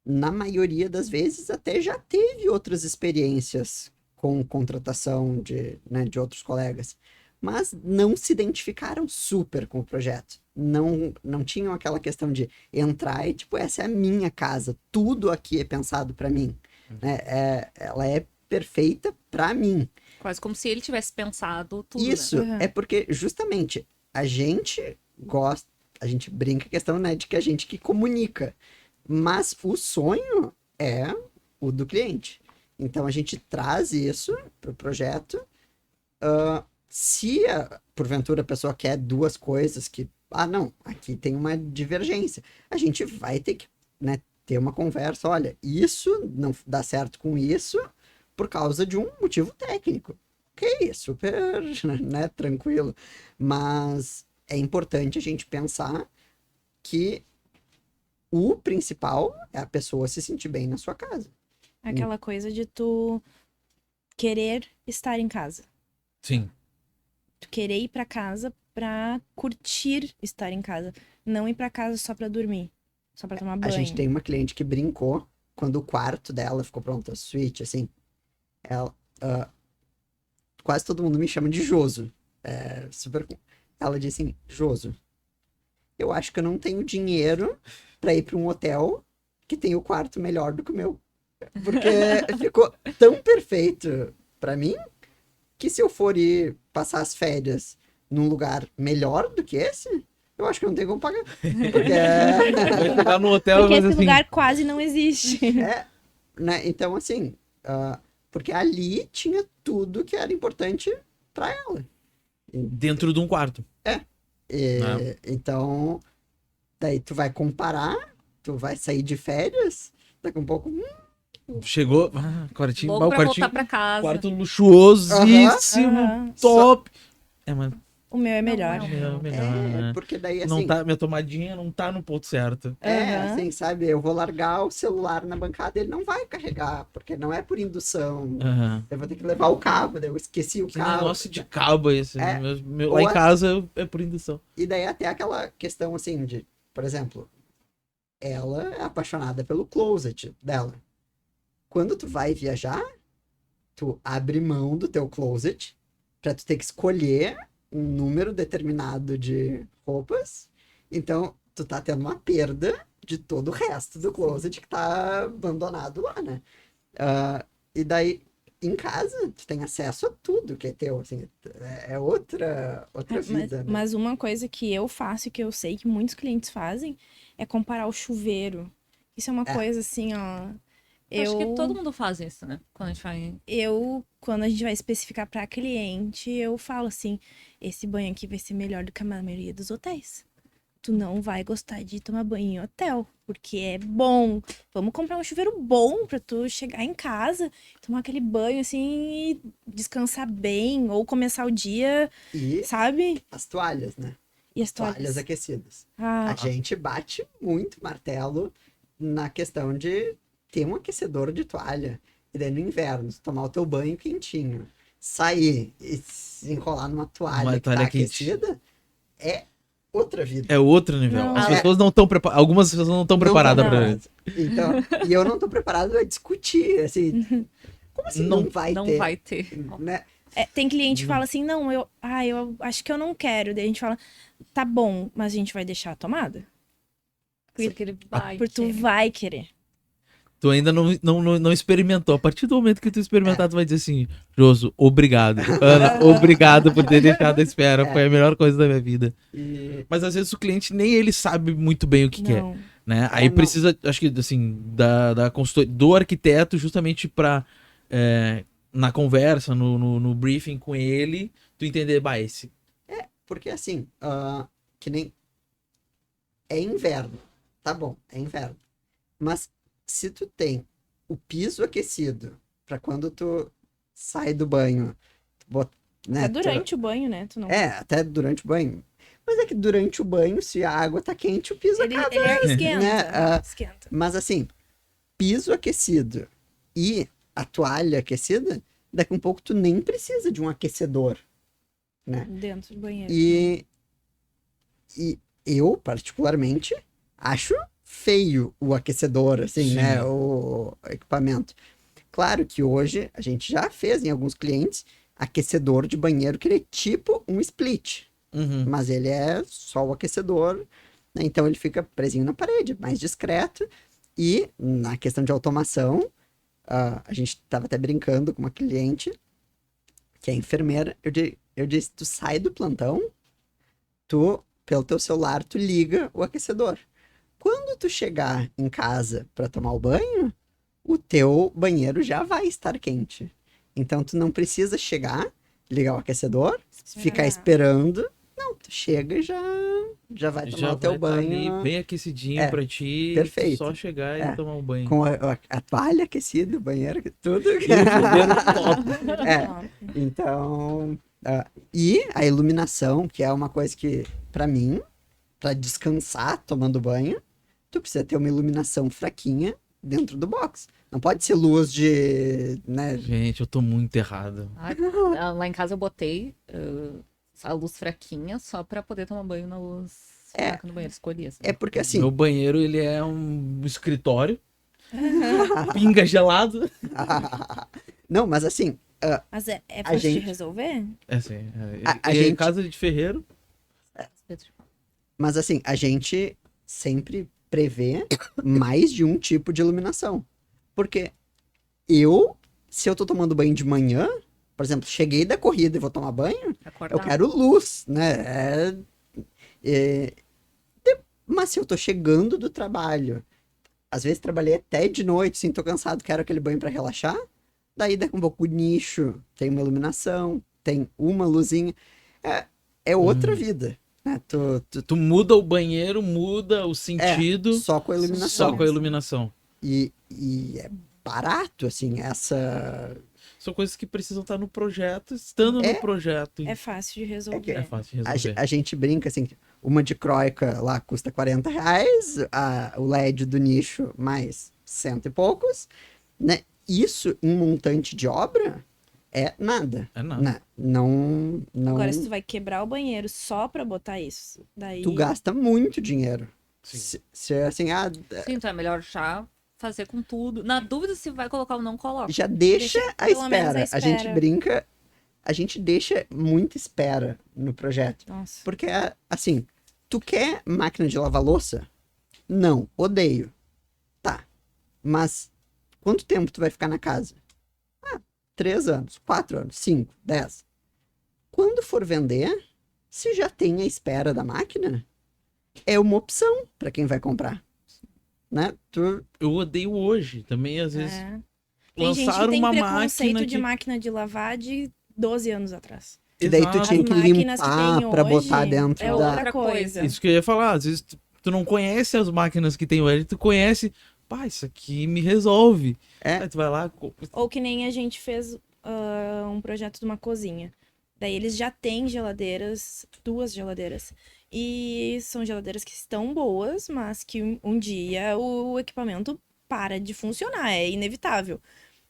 na maioria das vezes, até já teve outras experiências com contratação de outros colegas, mas não se identificaram super com o projeto. Não tinham aquela questão de entrar e, tipo, essa é a minha casa, tudo aqui é pensado para mim. Né? Ela é perfeita para mim. Quase como se ele tivesse pensado tudo, Isso, né? é porque, justamente, a gente gosta, a gente brinca a questão, né, de que a gente que comunica, mas o sonho é o do cliente. Então, a gente traz isso pro projeto. Se, porventura, a pessoa quer duas coisas que, não, aqui tem uma divergência, a gente vai ter que, né, ter uma conversa, olha, isso não dá certo com isso por causa de um motivo técnico. Ok, super, né, tranquilo. Mas é importante a gente pensar que o principal é a pessoa se sentir bem na sua casa. Aquela coisa de tu querer estar em casa. Sim. Tu querer ir pra casa pra curtir estar em casa. Não ir pra casa só pra dormir. Só pra tomar A banho. gente tem uma cliente que brincou quando o quarto dela ficou pronto, a suíte, assim. Ela, quase todo mundo me chama de Joso. Super. Ela disse assim, Joso, eu acho que eu não tenho dinheiro pra ir pra um hotel que tem o quarto melhor do que o meu. Porque ficou tão perfeito pra mim que se eu for ir passar as férias num lugar melhor do que esse, eu acho que não tem como pagar. Porque é, Vai chegar no hotel e Porque vai esse dizer assim, lugar quase não existe. né? Então, assim, porque ali tinha tudo que era importante pra ela. dentro de um quarto. Então, daí tu vai comparar, tu vai sair de férias, daqui a um pouco. Chegou, quartinho, Louco o pra quartinho, voltar pra casa. quarto luxuosíssimo, Aham. top. Mas O meu é Não, melhor. não. é melhor, né? Porque daí, Não assim, tá, minha tomadinha não tá no ponto certo. Aham. assim, sabe, eu vou largar o celular na bancada, ele não vai carregar, porque não é por indução. Aham. Eu vou ter que levar o cabo, daí eu esqueci o Que cabo. negócio de cabo é esse? É. Lá em Ou casa é por indução. E daí até aquela questão, assim, de, por exemplo, ela é apaixonada pelo closet dela. Quando tu vai viajar, tu abre mão do teu closet pra tu ter que escolher um número determinado de roupas. Então, tu tá tendo uma perda de todo o resto do closet que tá abandonado lá, né? E daí, em casa, tu tem acesso a tudo que é teu, assim, é outra vida, né? Mas uma coisa que eu faço e que eu sei que muitos clientes fazem é comparar o chuveiro. Isso é uma coisa assim, ó. Eu acho que todo mundo faz isso, né? Quando a gente vai. Quando a gente vai especificar para cliente, eu falo assim: esse banho aqui vai ser melhor do que a maioria dos hotéis. Tu não vai gostar de tomar banho em hotel, porque é bom. Vamos comprar um chuveiro bom pra tu chegar em casa, tomar aquele banho assim e descansar bem, ou começar o dia, E sabe? as toalhas, né? E as Toalhas toalhas. aquecidas. Ah, A gente bate muito martelo na questão de ter um aquecedor de toalha. E daí no inverno, tu tomar o teu banho quentinho, sair e se enrolar numa toalha Uma que tá toalha quente. aquecida, é outra vida. É outro nível. Não. As pessoas não estão preparadas. Algumas pessoas não estão preparadas Não, pra isso. Então, e eu não tô preparado a discutir, assim, como assim não, vai Não ter? vai ter. Né? tem cliente que fala assim: não, eu acho que eu não quero. Daí a gente fala: tá bom, mas a gente vai deixar a tomada? Porque ele vai. Porque tu querer. vai querer. Tu ainda não experimentou. A partir do momento que tu experimentar, tu vai dizer assim, Joso, obrigado. Ana, obrigado por ter deixado a espera. Foi a melhor coisa da minha vida. E Mas às vezes o cliente nem ele sabe muito bem o que quer, Não. né? Aí não. precisa, acho que assim, da consultoria, do arquiteto justamente pra, na conversa, no briefing com ele, tu entender, bah, esse... porque assim, que nem é inverno, tá bom, é inverno. Mas se tu tem o piso aquecido pra quando tu sai do banho, né? Até durante o banho, né? Tu não... Até durante o banho. Mas é que durante o banho, se a água tá quente, o piso Ele acaba. esquenta. né? Esquenta. Mas assim, piso aquecido e a toalha aquecida, daqui um pouco tu nem precisa de um aquecedor, né? Dentro do banheiro. E eu, particularmente, acho feio o aquecedor, assim, Sim. né? O equipamento. Claro que hoje a gente já fez em alguns clientes aquecedor de banheiro que ele é tipo um split, Uhum. mas ele é só o aquecedor, né? Então ele fica presinho na parede, mais discreto. E na questão de automação, a gente estava até brincando com uma cliente que é enfermeira. Eu disse, tu sai do plantão, pelo teu celular, tu liga o aquecedor. Quando tu chegar em casa para tomar o banho, o teu banheiro já vai estar quente. Então tu não precisa chegar, ligar o aquecedor, ficar esperando. Não, tu chega e já vai tomar Já o teu vai tá banho ali bem aquecidinho pra ti, perfeito. só chegar e tomar um banho. com a toalha aquecida, o banheiro, tudo. E o chuveiro top. Então, e a iluminação, que é uma coisa que, pra mim, pra descansar tomando banho, tu precisa ter uma iluminação fraquinha dentro do box. Não pode ser luz de, né? Gente, eu tô muito errado. Ai, lá em casa eu botei a luz fraquinha só pra poder tomar banho na luz fraca no banheiro. Escolhi assim. É porque assim, Meu banheiro, ele é um escritório. Pinga gelado. não, mas assim, Mas é A fácil de gente- resolver? É assim, A é gente- casa de ferreiro. mas assim, a gente sempre prevê mais de um tipo de iluminação. Porque se eu tô tomando banho de manhã, por exemplo, cheguei da corrida e vou tomar banho, Acordar. eu quero luz, né? Mas se eu tô chegando do trabalho, às vezes trabalhei até de noite, sim, tô cansado, quero aquele banho pra relaxar, daí daqui um pouco o nicho, tem uma iluminação, tem uma luzinha, é outra vida, né? Tu muda o banheiro, muda o sentido Só com a iluminação. só com a iluminação. E é barato, assim, essa... São coisas que precisam estar no projeto, estando no projeto. É fácil de resolver. É fácil de resolver. A gente brinca, assim, uma de Croica lá custa R$40, o LED do nicho mais cento e poucos, né? Isso em montante de obra é nada. É nada. Né? Não... Agora, se tu vai quebrar o banheiro só pra botar isso, daí... Tu gasta muito dinheiro. Sim. Se assim, Sim, então é melhor já fazer com tudo. Na dúvida se vai colocar ou não, coloca. já deixa Deixa a pelo menos espera. a A gente espera. brinca, a gente deixa muita espera no projeto. Nossa. Porque, assim, tu quer máquina de lavar louça? Não, odeio. Tá, mas quanto tempo tu vai ficar na casa? 3 anos, 4 anos, 5, 10. Quando for vender, se já tem a espera da máquina, é uma opção para quem vai comprar. Né? Eu odeio hoje. Também, às vezes, É. Tem gente que lançaram tem uma preconceito máquina de que... máquina de lavar de 12 anos atrás. E daí tu Exato. tinha que As máquinas que limpar tem pra hoje botar dentro é da... outra coisa. Isso que eu ia falar. Às vezes tu não conhece as máquinas que tem hoje, tu conhece... Pá, isso aqui me resolve. É. Aí tu vai lá... Ou que nem a gente fez um projeto de uma cozinha. Daí eles já têm geladeiras, 2 geladeiras. E são geladeiras que estão boas, mas que um dia o equipamento para de funcionar, é inevitável.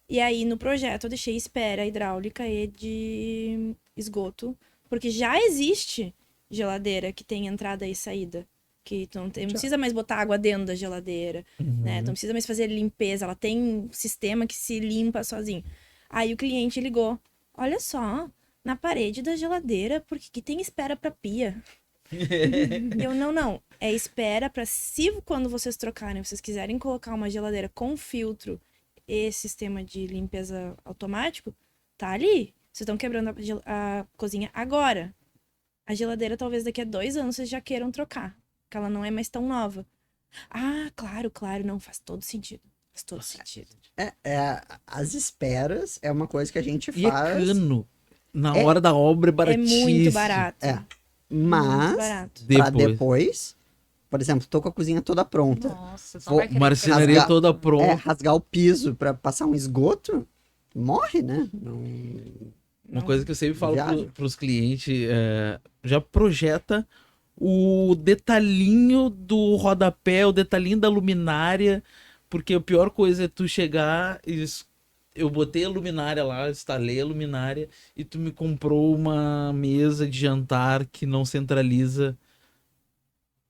E aí no projeto eu deixei espera hidráulica e de esgoto, porque já existe geladeira que tem entrada e saída. Que tu não precisa mais botar água dentro da geladeira, né? Tu não precisa mais fazer limpeza, ela tem um sistema que se limpa sozinho. Aí o cliente ligou, olha só, na parede da geladeira, porque que tem espera pra pia. Eu, não, é espera pra se quando vocês trocarem, vocês quiserem colocar uma geladeira com filtro e sistema de limpeza automático, tá ali. Vocês estão quebrando a cozinha agora. A geladeira talvez daqui a 2 anos vocês já queiram trocar, porque ela não é mais tão nova. Ah, claro, não, faz todo sentido. Faz todo sentido. As esperas é uma coisa que a gente E é faz, cano. Na hora da obra é É baratíssimo. muito barato. Muito mas barato. pra depois, por exemplo, tô com a cozinha toda pronta. Nossa, só Vou- vai querer Marcenaria rasgar- toda pronta. Rasgar o piso pra passar um esgoto, morre, né? Não... Uma coisa que eu sempre falo Viável. pros clientes, já projeta o detalhinho do rodapé, o detalhinho da luminária, porque a pior coisa é tu chegar e eu botei a luminária lá, instalei a luminária e tu me comprou uma mesa de jantar que não centraliza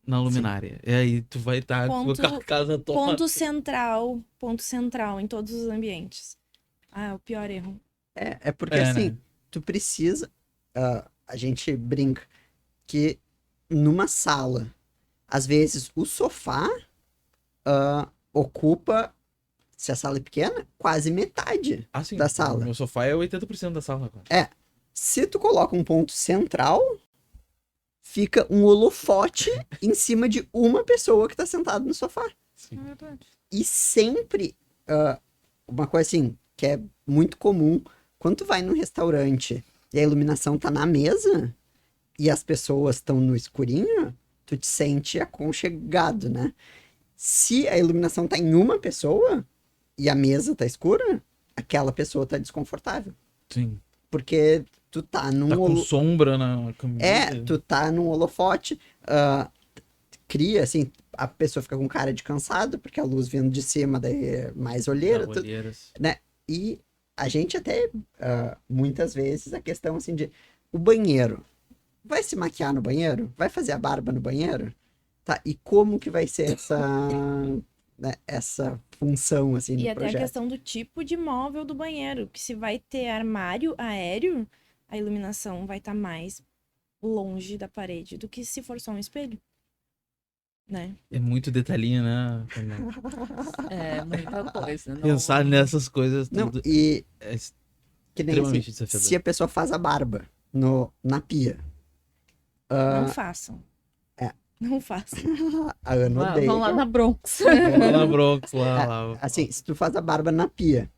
na luminária. E aí tu vai estar com a casa toda. Ponto central em todos os ambientes. Ah, é o pior erro. É porque É, assim, né? tu precisa. A gente brinca que numa sala, às vezes o sofá ocupa, se a sala é pequena, quase metade. Ah, sim. Da sala. Meu sofá é 80% da sala agora. Se tu coloca um ponto central, fica um holofote em cima de uma pessoa que tá sentada no sofá. Sim. É verdade. E sempre, uma coisa assim, que é muito comum, quando tu vai num restaurante e a iluminação tá na mesa e as pessoas estão no escurinho, tu te sente aconchegado, né? Se a iluminação tá em uma pessoa e a mesa tá escura, aquela pessoa tá desconfortável. Sim. Porque tu tá num... Tá com sombra na camisa. tu tá num holofote, cria, assim, a pessoa fica com cara de cansado, porque a luz vindo de cima, daí é mais olheira, Dá tudo, olheiras. né? E a gente até, muitas vezes, a questão, assim, de... O banheiro. Vai se maquiar no banheiro? Vai fazer a barba no banheiro? Tá, e como que vai ser né, essa função, assim, E no até a projeto? questão do tipo de móvel do banheiro. Que se vai ter armário aéreo, a iluminação vai estar mais longe da parede do que se for só um espelho. Né? É muito detalhinho, né? Fernanda? É muita coisa. Não... Pensar nessas coisas Não, tudo e é que nem assim, extremamente desafiador. se a pessoa faz a barba na pia, Não façam. Não faço. A Ana odeia. Vão lá na Bronx. Vamos lá, Bronx, lá. Assim, se tu faz a barba na pia,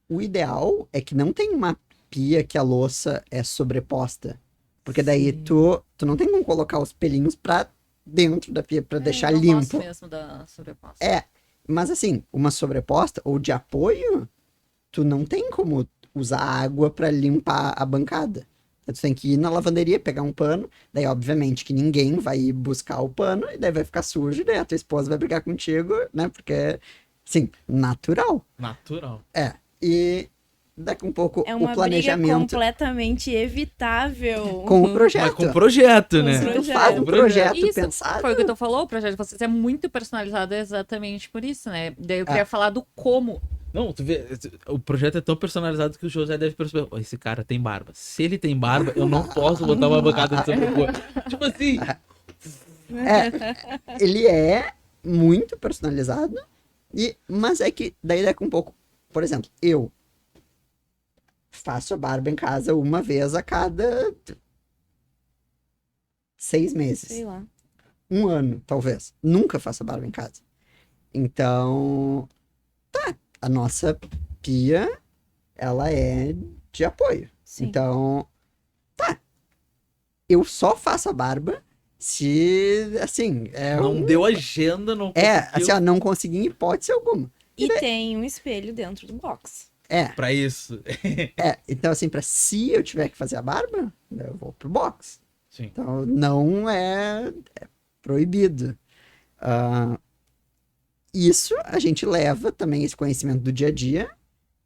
o ideal é que não tem uma pia que a louça é sobreposta. Porque daí tu não tem como colocar os pelinhos pra dentro da pia pra deixar Eu não gosto limpo. mesmo da sobreposta. Mas assim, uma sobreposta ou de apoio, tu não tem como usar água pra limpar a bancada. Tu tem que ir na lavanderia, pegar um pano, daí obviamente que ninguém vai ir buscar o pano, e daí vai ficar sujo, e daí a tua esposa vai brigar contigo, né? Porque é, assim, natural. Natural. E daqui um pouco É o uma briga planejamento completamente evitável. com o projeto. Mas com projeto, Com né? Se tu projeto. faz um projeto Isso, pensado, foi o que tu falou, o projeto de vocês é muito personalizado exatamente por isso, né? Daí eu queria falar do como. Não, tu vê, o projeto é tão personalizado que o José deve perceber. "Ó, esse cara tem barba. Se ele tem barba, eu não posso botar uma bancada de sobrepor." Tipo assim, ele é muito personalizado, mas é que daí daqui um pouco, por exemplo, eu faço a barba em casa uma vez a cada 6 meses. Sei lá. Um ano, talvez. Nunca faço a barba em casa. Então, a nossa pia, ela é de apoio. Sim. Então, eu só faço a barba se, assim, não deu agenda, não É, conseguiu assim, ó, não consegui em hipótese alguma. E tem um espelho dentro do box. pra isso. Então, assim, se eu tiver que fazer a barba, eu vou pro box. Sim. Então, não é proibido. Isso a gente leva também esse conhecimento do dia a dia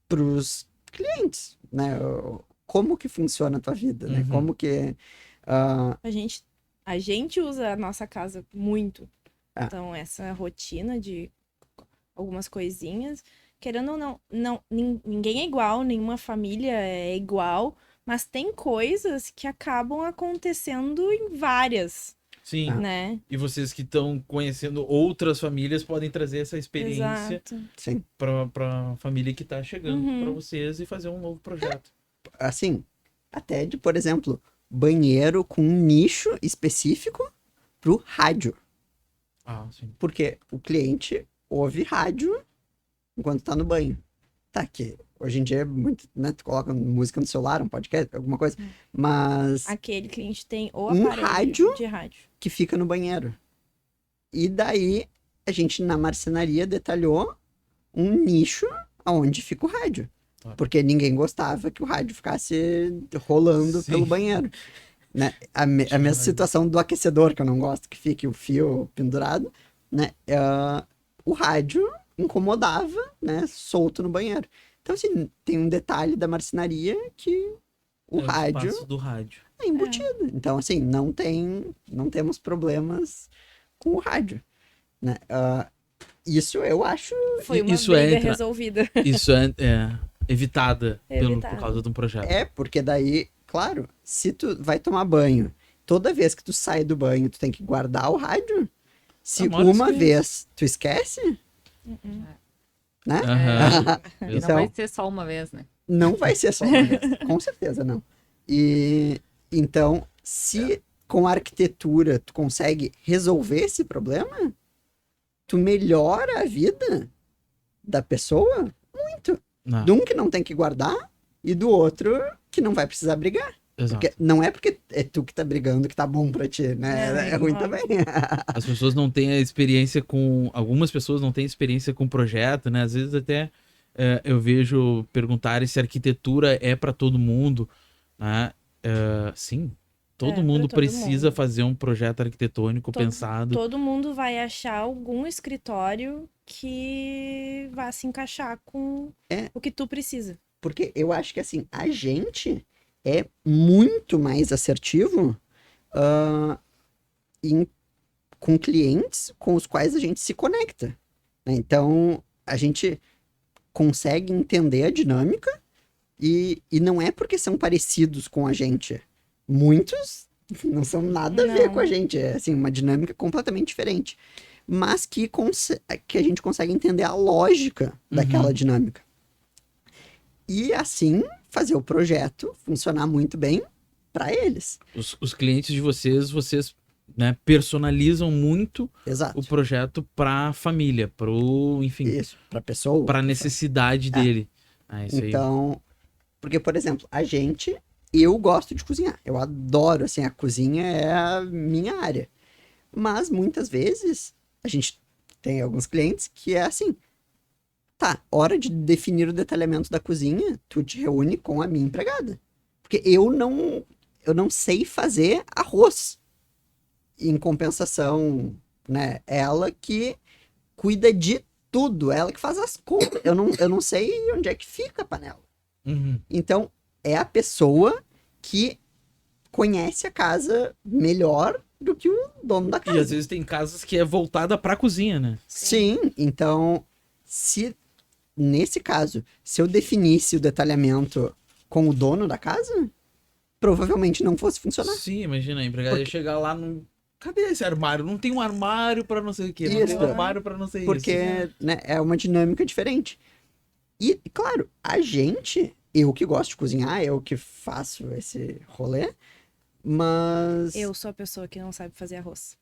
pros clientes, né? Como que funciona a tua vida, né? Uhum. Como que... A gente usa a nossa casa muito. Ah. Então, essa rotina de algumas coisinhas, querendo ou não, ninguém é igual, nenhuma família é igual, mas tem coisas que acabam acontecendo em várias, Sim. né? E vocês que estão conhecendo outras famílias podem trazer essa experiência Exato. Sim. pra família que tá chegando Uhum. pra vocês e fazer um novo projeto. Assim, até de, por exemplo, banheiro com um nicho específico pro rádio. Ah, sim. Porque o cliente ouve rádio enquanto tá no banho. Tá, que hoje em dia é muito, né? Tu coloca música no celular, um podcast, alguma coisa. Mas Aquele cliente tem o Um aparelho rádio? de rádio. que fica no banheiro. E daí, a gente na marcenaria detalhou um nicho onde fica o rádio. Tá. Porque ninguém gostava que o rádio ficasse rolando Sim. pelo banheiro. Né? A mesma situação do aquecedor, que eu não gosto que fique o fio pendurado, né? O rádio incomodava, né? Solto no banheiro. Então, assim, tem um detalhe da marcenaria que o rádio espaço do rádio. é embutido. Então, assim, não temos problemas com o rádio, né? Isso eu acho... Foi uma Isso briga entra. resolvida. Isso é evitada Evitada. por causa de um projeto. Porque daí, claro, se tu vai tomar banho, toda vez que tu sai do banho, tu tem que guardar o rádio. Se maior uma experiência. vez tu esquece, né? Aham. Não Então, vai ser só uma vez, né? não vai ser só uma vez. Com certeza não. E então, se com a arquitetura tu consegue resolver esse problema, tu melhora a vida da pessoa muito. Não, De um que não tem que guardar e do outro que não vai precisar brigar. exato. Porque não é porque é tu que tá brigando que tá bom pra ti, né? É ruim óbvio. também. As pessoas não têm a experiência com... Algumas pessoas não têm experiência com projeto, né? Às vezes até eu vejo perguntarem se arquitetura é para todo mundo, né? Sim, todo É, mundo pra todo precisa mundo. fazer um projeto arquitetônico Todo- pensado. Todo mundo vai achar algum escritório que vá se encaixar com o que tu precisa. Porque eu acho que assim, a gente é muito mais assertivo com clientes com os quais a gente se conecta, né? Então, a gente consegue entender a dinâmica e não é porque são parecidos com a gente. Muitos não são nada a ver Não. com a gente. É assim, uma dinâmica completamente diferente. Mas que a gente consegue entender a lógica daquela dinâmica. E assim, fazer o projeto funcionar muito bem para eles. Os clientes de vocês né, personalizam muito Exato. o projeto pra família, enfim, Isso, pra pessoa. pra necessidade dele. Isso aí. Então, porque, por exemplo, eu gosto de cozinhar. Eu adoro, assim, a cozinha é a minha área. Mas, muitas vezes, a gente tem alguns clientes que é assim, tá, hora de definir o detalhamento da cozinha, tu te reúne com a minha empregada. Porque eu não sei fazer arroz. Em compensação, né, ela que cuida de tudo, ela que faz as contas. Eu não sei onde é que fica a panela. Uhum. Então, é a pessoa que conhece a casa melhor do que o dono da E casa. às vezes tem casas que é voltada pra cozinha, né? Sim, então, nesse caso, se eu definisse o detalhamento com o dono da casa, provavelmente não fosse funcionar. Sim, imagina, a empregada ia chegar lá no. Cadê esse armário? Não tem um armário pra não sei o quê. Não tem um Isso. armário pra não sei Porque, isso. né, é uma dinâmica diferente. E, claro, eu que gosto de cozinhar, eu que faço esse rolê, mas... Eu sou a pessoa que não sabe fazer arroz.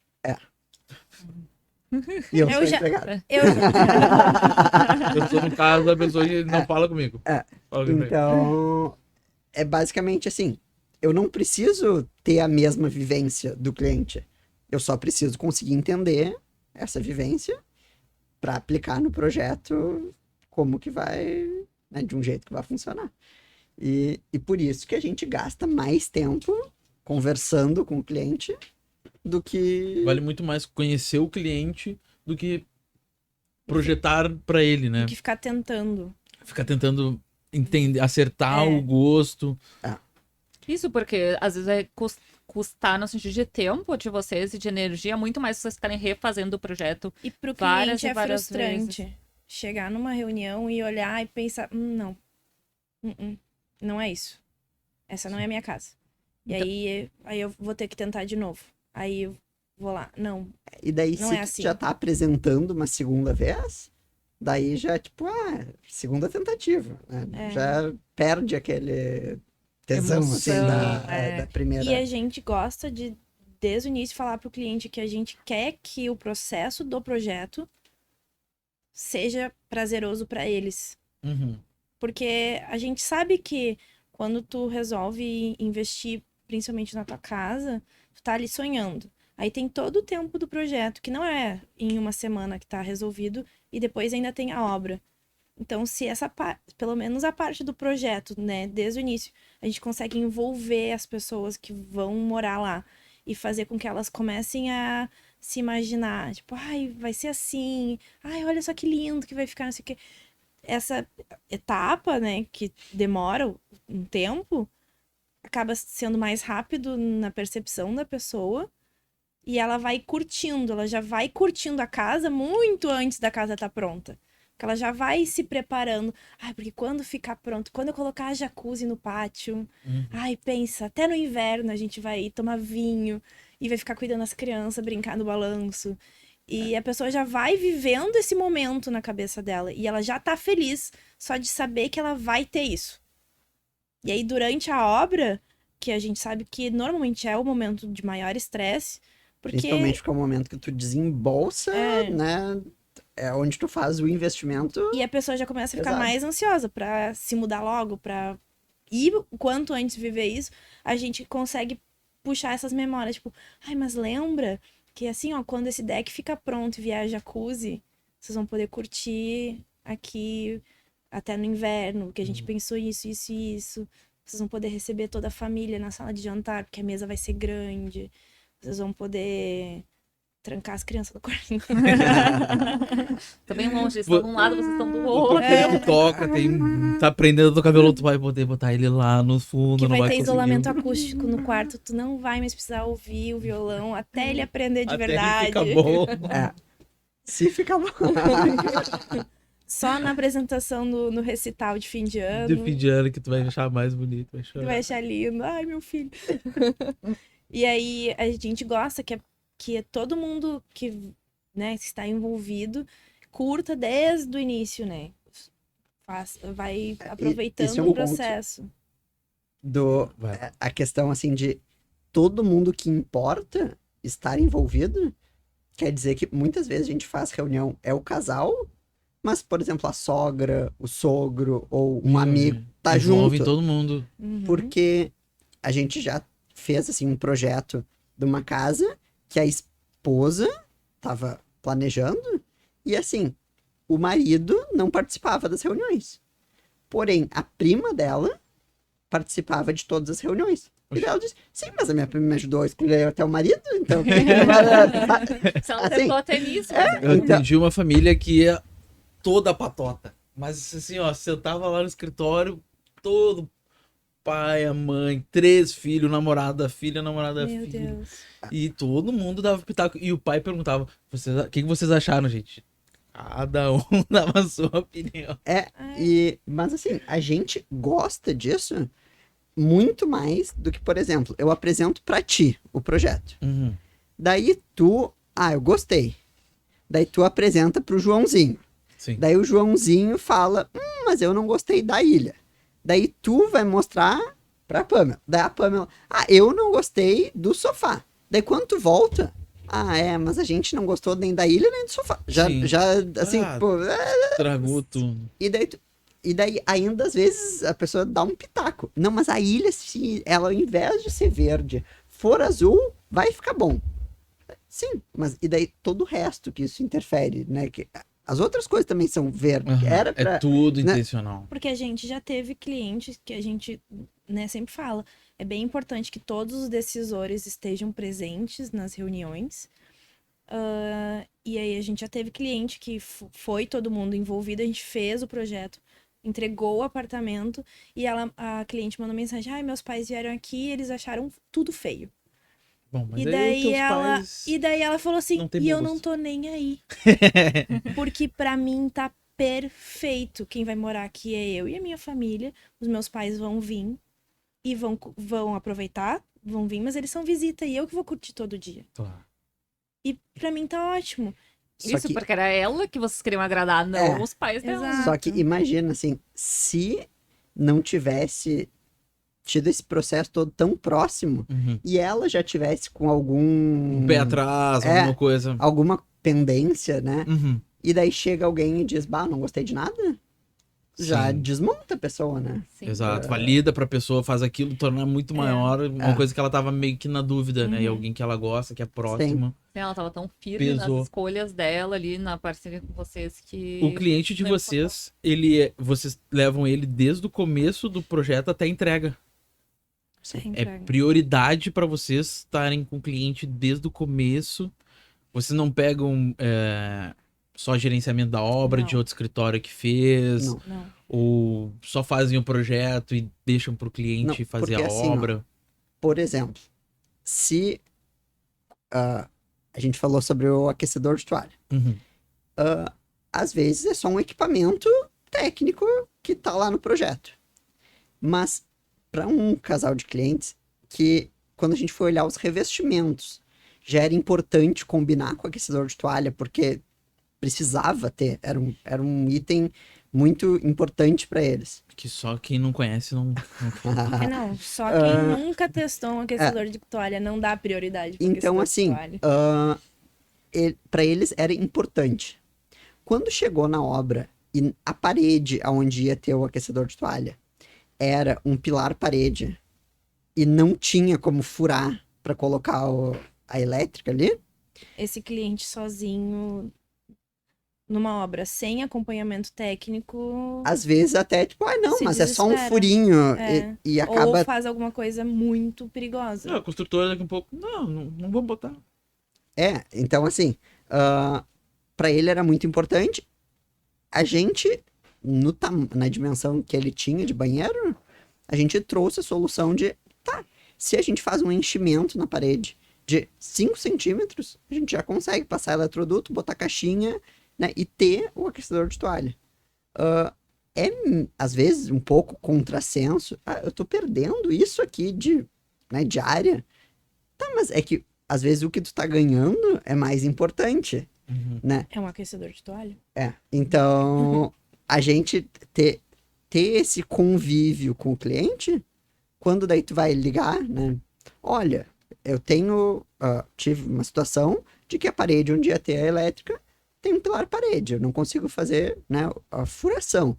E eu Eu sou já- empregado. Eu Eu sou, no caso, a pessoa que não fala comigo. Fala comigo. Então, é basicamente assim, eu não preciso ter a mesma vivência do cliente. Eu só preciso conseguir entender essa vivência para aplicar no projeto como que vai, né, de um jeito que vai funcionar. E por isso que a gente gasta mais tempo conversando com o cliente do que... Vale muito mais conhecer o cliente do que projetar pra ele, né? tenho que ficar tentando. Ficar tentando entender, acertar É. o gosto. Isso porque às vezes vai custar no sentido de tempo de vocês e de energia, muito mais vocês ficarem refazendo o projeto. E pro Várias cliente e é várias frustrante chegar numa reunião e olhar e pensar, não. Não é isso. Essa não é a minha casa. E Então- aí eu vou ter que tentar de novo. Aí eu vou lá. Não, E daí, Não se é tu assim. já tá apresentando uma segunda vez, daí já, tipo, segunda tentativa, né? É. Já perde aquele tesão, assim, Emoção, da primeira. E a gente gosta de, desde o início, falar pro cliente que a gente quer que o processo do projeto seja prazeroso para eles. Uhum. Porque a gente sabe que quando tu resolve investir, principalmente na tua casa, tu tá ali sonhando. Aí tem todo o tempo do projeto, que não é em uma semana que tá resolvido, e depois ainda tem a obra. Então, se essa parte, pelo menos a parte do projeto, né, desde o início, a gente consegue envolver as pessoas que vão morar lá e fazer com que elas comecem a se imaginar, tipo, ai, vai ser assim, ai, olha só que lindo que vai ficar, não sei o quê. Essa etapa, né, que demora um tempo, acaba sendo mais rápido na percepção da pessoa e ela vai curtindo, ela já vai curtindo a casa muito antes da casa estar pronta. Porque ela já vai se preparando. Ai, porque quando ficar pronto, quando eu colocar a jacuzzi no pátio, ai, pensa, até no inverno a gente vai tomar vinho e vai ficar cuidando das crianças, brincar no balanço. E a pessoa já vai vivendo esse momento na cabeça dela. E ela já tá feliz só de saber que ela vai ter isso. E aí, durante a obra, que a gente sabe que normalmente é o momento de maior estresse, porque Principalmente porque é o momento que tu desembolsa, né? É onde tu faz o investimento. e a pessoa já começa a ficar Exato. mais ansiosa pra se mudar logo, pra ir o quanto antes viver isso, a gente consegue puxar essas memórias, tipo, ai, mas lembra que assim, ó, quando esse deck fica pronto e vier a jacuzzi, vocês vão poder curtir aqui até no inverno, que a gente pensou isso, isso e isso. Vocês vão poder receber toda a família na sala de jantar, porque a mesa vai ser grande. Vocês vão poder trancar as crianças no quarto. Tô bem longe, eles estão de um lado, vocês estão do O outro. teu que toca, tá aprendendo a tocar violão, tu vai poder botar ele lá no fundo, Que não vai vai ter conseguir. isolamento acústico no quarto, tu não vai mais precisar ouvir o violão até ele aprender de Até verdade. ele fica bom. Se fica bom. Só na apresentação no recital de fim de ano. De fim de ano que tu vai achar mais bonito, vai Tu chorar. vai achar lindo. Ai, meu filho. E aí, a gente gosta que todo mundo que, né, está envolvido curta desde o início, né? Vai aproveitando esse é um o ponto. processo. Vai. A questão, assim, de todo mundo que importa estar envolvido, quer dizer que muitas vezes a gente faz reunião, é o casal, mas, por exemplo, a sogra, o sogro ou um amigo tá Envolve junto. todo mundo. Porque a gente já fez, assim, um projeto de uma casa que a esposa tava planejando e, assim, o marido não participava das reuniões. Porém, a prima dela participava de todas as reuniões. E daí ela disse, sim, mas a minha prima me ajudou a escolher até o marido, então... Se ela Assim, acertou até nisso. Eu Então- atendi uma família que ia toda patota. Mas assim, ó, sentava lá no escritório, todo pai, a mãe, 3 filhos, namorada, filha, namorada, Meu filho. Deus. E todo mundo dava pitaco. E o pai perguntava, o que vocês acharam, gente? Cada um dava a sua opinião. Mas assim, a gente gosta disso muito mais do que, por exemplo, eu apresento pra ti o projeto. Uhum. Daí tu, eu gostei. Daí tu apresenta pro Joãozinho. Sim. Daí o Joãozinho fala, mas eu não gostei da ilha. Daí tu vai mostrar pra Pamela. Daí a Pamela, eu não gostei do sofá. Daí quando tu volta, mas a gente não gostou nem da ilha nem do sofá. Já Sim. assim, Ah. pô, Estragou tudo. e daí, ainda, às vezes, a pessoa dá um pitaco. Não, mas a ilha, se ela, ao invés de ser verde, for azul, vai ficar bom. Sim, mas e daí todo o resto que isso interfere, né? Que as outras coisas também são verdes. Aham. Era pra... É tudo né? intencional. Porque a gente já teve clientes que a gente, né, sempre fala. É bem importante que todos os decisores estejam presentes nas reuniões. E aí a gente já teve cliente que foi todo mundo envolvido, a gente fez o projeto, entregou o apartamento e a cliente mandou mensagem: meus pais vieram aqui e eles acharam tudo feio. Bom, mas E aí daí teus ela, pais... e daí ela falou assim, não tem e bom eu não gosto." tô nem aí. Porque pra mim tá perfeito. Quem vai morar aqui é eu e a minha família. Os meus pais vão vir e vão aproveitar, vão vir, mas eles são visita e eu que vou curtir todo dia. Claro. E pra mim tá ótimo. Só Isso que, porque era ela que vocês queriam agradar, não os pais dela. Exato. só que imagina, assim, se não tivesse tido esse processo todo tão próximo Uhum. e ela já tivesse com algum... Um pé atrás, alguma coisa. alguma pendência, né? Uhum. E daí chega alguém e diz, não gostei de nada. Já Sim. desmonta a pessoa, né? Sim. Exato, valida pra pessoa, faz aquilo tornar muito maior, uma É. coisa que ela tava meio que na dúvida, né? E Uhum. alguém que ela gosta, que é próximo. Ela tava tão firme Pesou. nas escolhas dela ali, na parceria com vocês, que... O cliente de Não vocês, vocês levam ele desde o começo do projeto até a entrega. É prioridade pra vocês estarem com o cliente desde o começo. Vocês não pegam só gerenciamento da obra Não. de outro escritório que fez, Não. Não. ou só fazem o projeto e deixam pro cliente Não, fazer porque a assim, ó, obra. Por exemplo, se a gente falou sobre o aquecedor de toalha. Uhum. Às vezes é só um equipamento técnico que tá lá no projeto. Mas para um casal de clientes que, quando a gente foi olhar os revestimentos, já era importante combinar com o aquecedor de toalha, porque precisava ter, era um item muito importante para eles. Que só quem não conhece não. Não, só quem nunca testou um aquecedor de toalha não dá prioridade pro Então, aquecedor assim, de toalha. para eles era importante. Quando chegou na obra e a parede onde ia ter o aquecedor de toalha era um pilar parede e não tinha como furar para colocar a elétrica ali, Esse cliente sozinho numa obra sem acompanhamento técnico às vezes até tipo, não, Se mas é só um desespera. furinho É. e acaba... ou faz alguma coisa muito perigosa. Não, a construtora daqui a pouco. Não vamos botar. Então assim, para ele era muito importante. A gente, na dimensão que ele tinha de banheiro, a gente trouxe a solução de, se a gente faz um enchimento na parede de 5 centímetros, a gente já consegue passar eletroduto, botar caixinha, né, e ter o aquecedor de toalha. É, às vezes, um pouco contrassenso. Eu tô perdendo isso aqui de área. Mas é que, às vezes, o que tu tá ganhando é mais importante, Uhum. né? É um aquecedor de toalha? Então, a gente ter esse convívio com o cliente, quando daí tu vai ligar, né? Olha, eu tive uma situação de que a parede onde ia ter a elétrica tem um pilar parede. Eu não consigo fazer, né, a furação.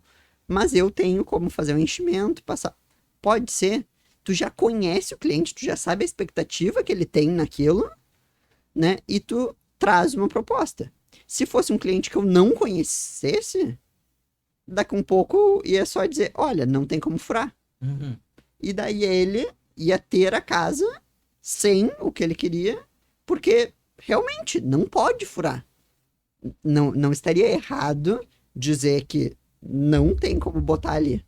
Mas eu tenho como fazer um enchimento, passar. Pode ser, tu já conhece o cliente, tu já sabe a expectativa que ele tem naquilo, né? E tu traz uma proposta. Se fosse um cliente que eu não conhecesse, daqui um pouco ia só dizer, olha, não tem como furar. Uhum. E daí ele ia ter a casa sem o que ele queria, porque realmente não pode furar. Não estaria errado dizer que não tem como botar ali.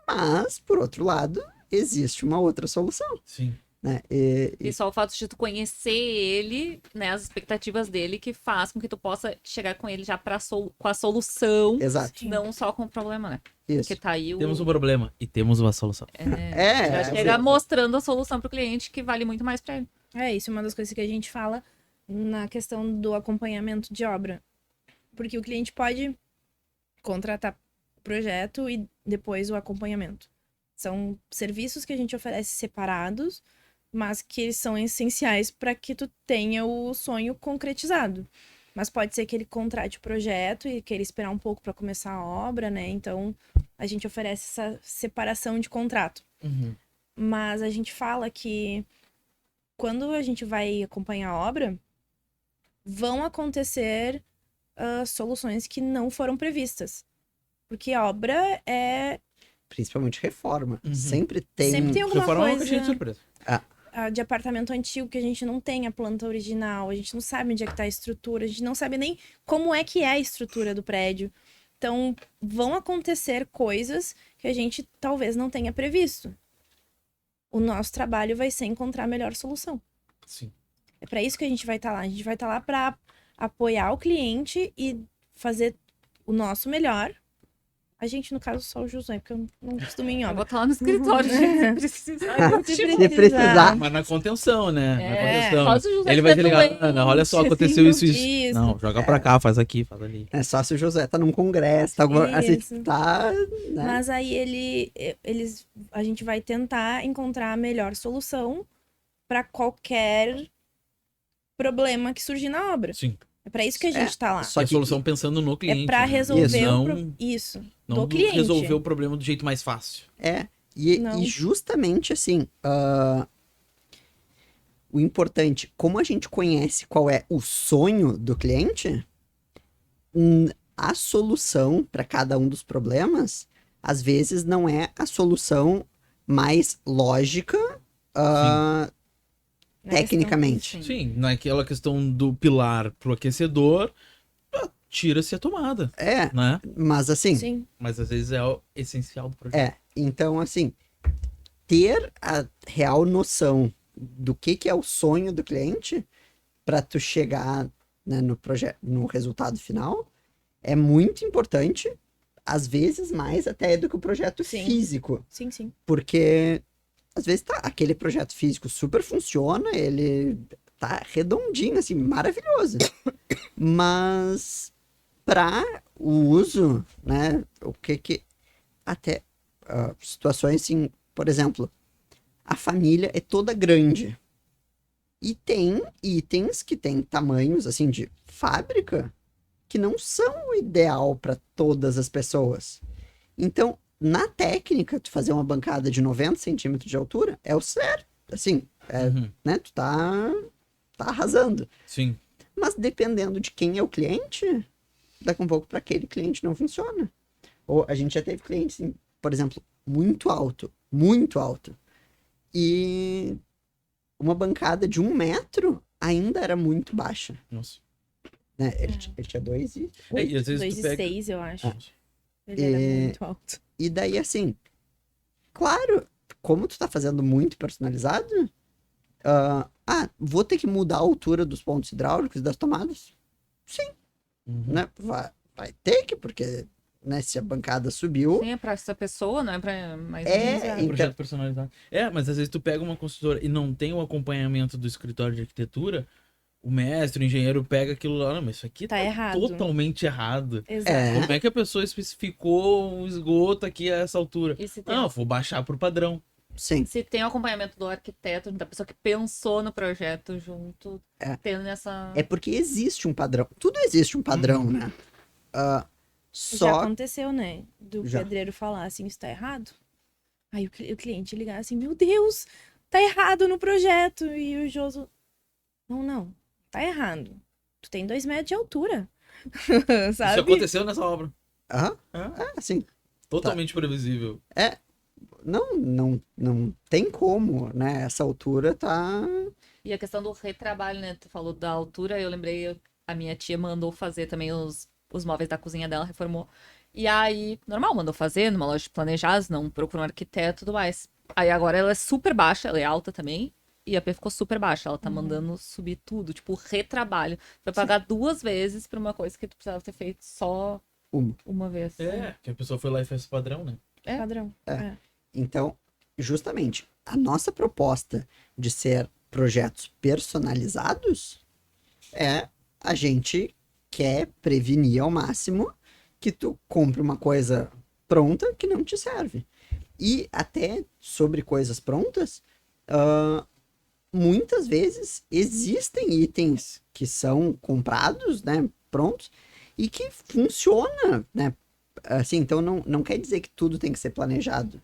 Mas, por outro lado, existe uma outra solução, Sim. né? E só o fato de tu conhecer ele, né, as expectativas dele, que faz com que tu possa chegar com ele já com a solução, Exato. não só com o problema, né? Isso. Porque tá aí o... Temos um problema e temos uma solução. Já chega sim. mostrando a solução pro cliente, que vale muito mais pra ele. É isso, é uma das coisas que a gente fala na questão do acompanhamento de obra. Porque o cliente pode contratar o projeto e depois o acompanhamento. São serviços que a gente oferece separados, mas que eles são essenciais para que tu tenha o sonho concretizado. Mas pode ser que ele contrate o projeto e queira esperar um pouco para começar a obra, né? Então, a gente oferece essa separação de contrato. Uhum. Mas a gente fala que quando a gente vai acompanhar a obra, vão acontecer soluções que não foram previstas. Porque a obra é... Principalmente reforma. Uhum. Sempre tem... Sempre tem alguma Reforma é uma coisa caixinha de surpresa. de apartamento antigo que a gente não tem a planta original, a gente não sabe onde é que tá a estrutura, a gente não sabe nem como é que é a estrutura do prédio. Então, vão acontecer coisas que a gente talvez não tenha previsto. O nosso trabalho vai ser encontrar a melhor solução. Sim. É para isso que a gente vai estar lá. A gente vai estar lá para apoiar o cliente e fazer o nosso melhor. A gente, no caso, só o José, porque eu não costumo ir em Eu obra. vou estar lá no escritório, gente, se precisar. Se precisar. Mas na contenção, né? Na contenção. só se o José Ele vai te tiver ligar, doente, Ana, olha só, aconteceu isso, isso. Isso. Não, joga pra cá, faz aqui, faz ali. É só se o José tá num congresso, tá, assim, Isso. tá, né? Mas aí a gente vai tentar encontrar a melhor solução para qualquer problema que surgir na obra. Sim. É para isso que a gente tá lá. Só E a que solução pensando no cliente. É para né? resolver Não, isso não do cliente. resolver o problema do jeito mais fácil. Não. E justamente assim, o importante, como a gente conhece qual é o sonho do cliente, a solução para cada um dos problemas, às vezes não é a solução mais lógica, Na questão- tecnicamente. Sim, naquela questão do pilar pro aquecedor, tira-se a tomada, né? Mas assim, Sim. Mas às vezes é o essencial do projeto. então assim, ter a real noção do que é o sonho do cliente para tu chegar, né, no projeto, no resultado final, é muito importante, às vezes mais até do que o projeto Sim. físico, Sim, sim. porque às vezes aquele projeto físico super funciona, ele tá redondinho, assim, maravilhoso, mas para o uso, né, até situações assim, por exemplo, a família é toda grande e tem itens que têm tamanhos assim de fábrica que não são o ideal para todas as pessoas. Então, na técnica, tu fazer uma bancada de 90 centímetros de altura é o certo, assim, Uhum. né, tu tá arrasando. Sim. Mas dependendo de quem é o cliente, daqui um pouco para aquele cliente não funciona. Ou a gente já teve cliente, assim, por exemplo, muito alto. E uma bancada de 1 metro ainda era muito baixa. Nossa. Né? Ele tinha 2 e... E às vezes 2 tu e pega... 6, eu acho. Ah. Ele era muito alto. E daí, assim, claro, como tu tá fazendo muito personalizado, vou ter que mudar a altura dos pontos hidráulicos e das tomadas? Sim, Uhum. né? Vai ter que, porque, né, se a bancada subiu... Sim, é pra essa pessoa, não é pra mais É, Um então- projeto personalizado. Mas às vezes tu pega uma consultora e não tem o acompanhamento do escritório de arquitetura, o mestre, o engenheiro pega aquilo lá, não, mas isso aqui Tá errado. totalmente errado. Exato. Como é que a pessoa especificou um esgoto aqui a essa altura? E se tem Não, vou baixar pro padrão. Sim. Se tem o acompanhamento do arquiteto, da pessoa que pensou no projeto junto, É. tendo essa... É porque existe um padrão. Tudo existe um padrão, né? Já Só aconteceu, né? Do Já. pedreiro falar assim, isso tá errado. Aí o cliente ligar assim, meu Deus, tá errado no projeto. E o Joso, não, tá errado. Tu tem 2 metros de altura. Sabe? Isso aconteceu nessa obra. Aham. É, Assim, totalmente previsível. não tem como, né? Essa altura tá. E a questão do retrabalho, né? Tu falou da altura, eu lembrei, a minha tia mandou fazer também os móveis da cozinha dela, reformou. E aí, normal, mandou fazer numa loja de planejados, não procurou um arquiteto e tudo mais. Aí agora ela é super baixa, ela é alta também, e a P ficou super baixa. Ela tá mandando subir tudo, tipo, retrabalho. Vai pagar 2 vezes pra uma coisa que tu precisava ter feito só uma vez. É, que a pessoa foi lá e fez esse padrão, né? É. Padrão. É. Então, justamente, a nossa proposta de ser projetos personalizados é a gente quer prevenir ao máximo que tu compre uma coisa pronta que não te serve. E até sobre coisas prontas, muitas vezes existem itens que são comprados, né, prontos, e que funciona, né? Assim, então não quer dizer que tudo tem que ser planejado,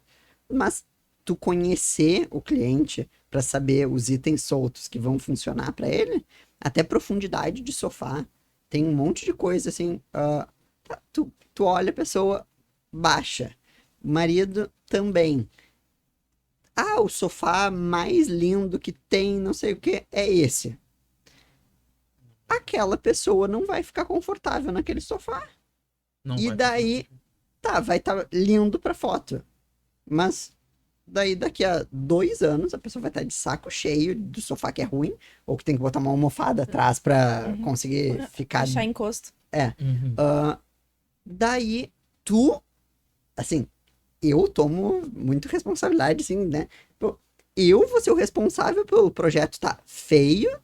mas tu conhecer o cliente para saber os itens soltos que vão funcionar para ele, até profundidade de sofá, tem um monte de coisa assim, tu olha a pessoa, baixa, o marido também. Ah, o sofá mais lindo que tem, não sei o que, é esse. Aquela pessoa não vai ficar confortável naquele sofá. Não E vai daí, tá, vai estar lindo pra foto. Mas daí daqui a 2 anos a pessoa vai estar de saco cheio do sofá que é ruim, ou que tem que botar uma almofada atrás pra conseguir ficar. Deixar encosto. Uhum. Daí tu, assim, eu tomo muito responsabilidade, assim, né? Pô, eu vou ser o responsável pelo projeto tá feio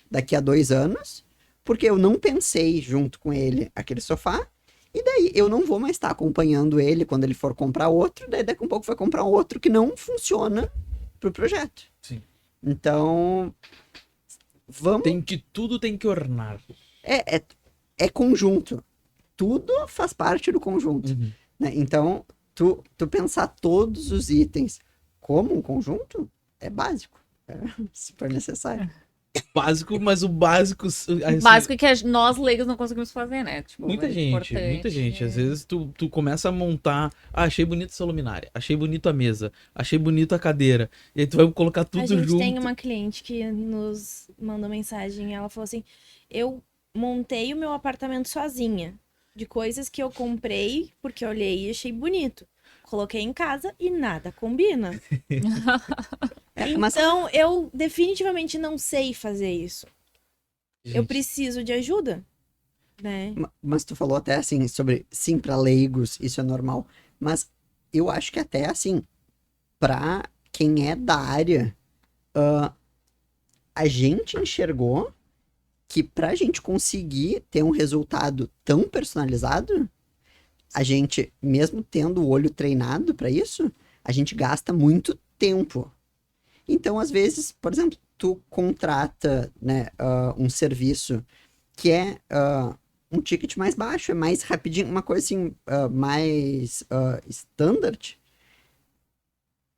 daqui a 2 anos, porque eu não pensei junto com ele aquele sofá. E daí eu não vou mais estar acompanhando ele quando ele for comprar outro, daí daqui a um pouco vai comprar outro que não funciona pro projeto. Sim. Então, vamos. Tudo tem que ornar. É conjunto. Tudo faz parte do conjunto. Uhum. Né? Então, tu pensar todos os itens como um conjunto é básico. É super necessário. Básico, mas o básico. Assim, Básico que nós leigos não conseguimos fazer, né? Tipo, muita é gente. importante. Às vezes tu começa a montar. Ah, achei bonito essa luminária. Achei bonito a mesa. Achei bonito a cadeira. E aí tu vai colocar tudo A gente junto. tem uma cliente que nos mandou mensagem. Ela falou assim: eu montei o meu apartamento sozinha. De coisas que eu comprei porque eu olhei e achei bonito. Coloquei em casa e nada combina. Mas Então, eu definitivamente não sei fazer isso. Eu Gente, preciso de ajuda, né? Mas tu falou até assim sobre sim para leigos, isso é normal. Mas eu acho que até assim, pra quem é da área, a gente enxergou que pra gente conseguir ter um resultado tão personalizado, a gente, mesmo tendo o olho treinado pra isso, a gente gasta muito tempo. Então, às vezes, por exemplo, tu contrata, né, um serviço que é um ticket mais baixo, é mais rapidinho, uma coisa assim, mais standard.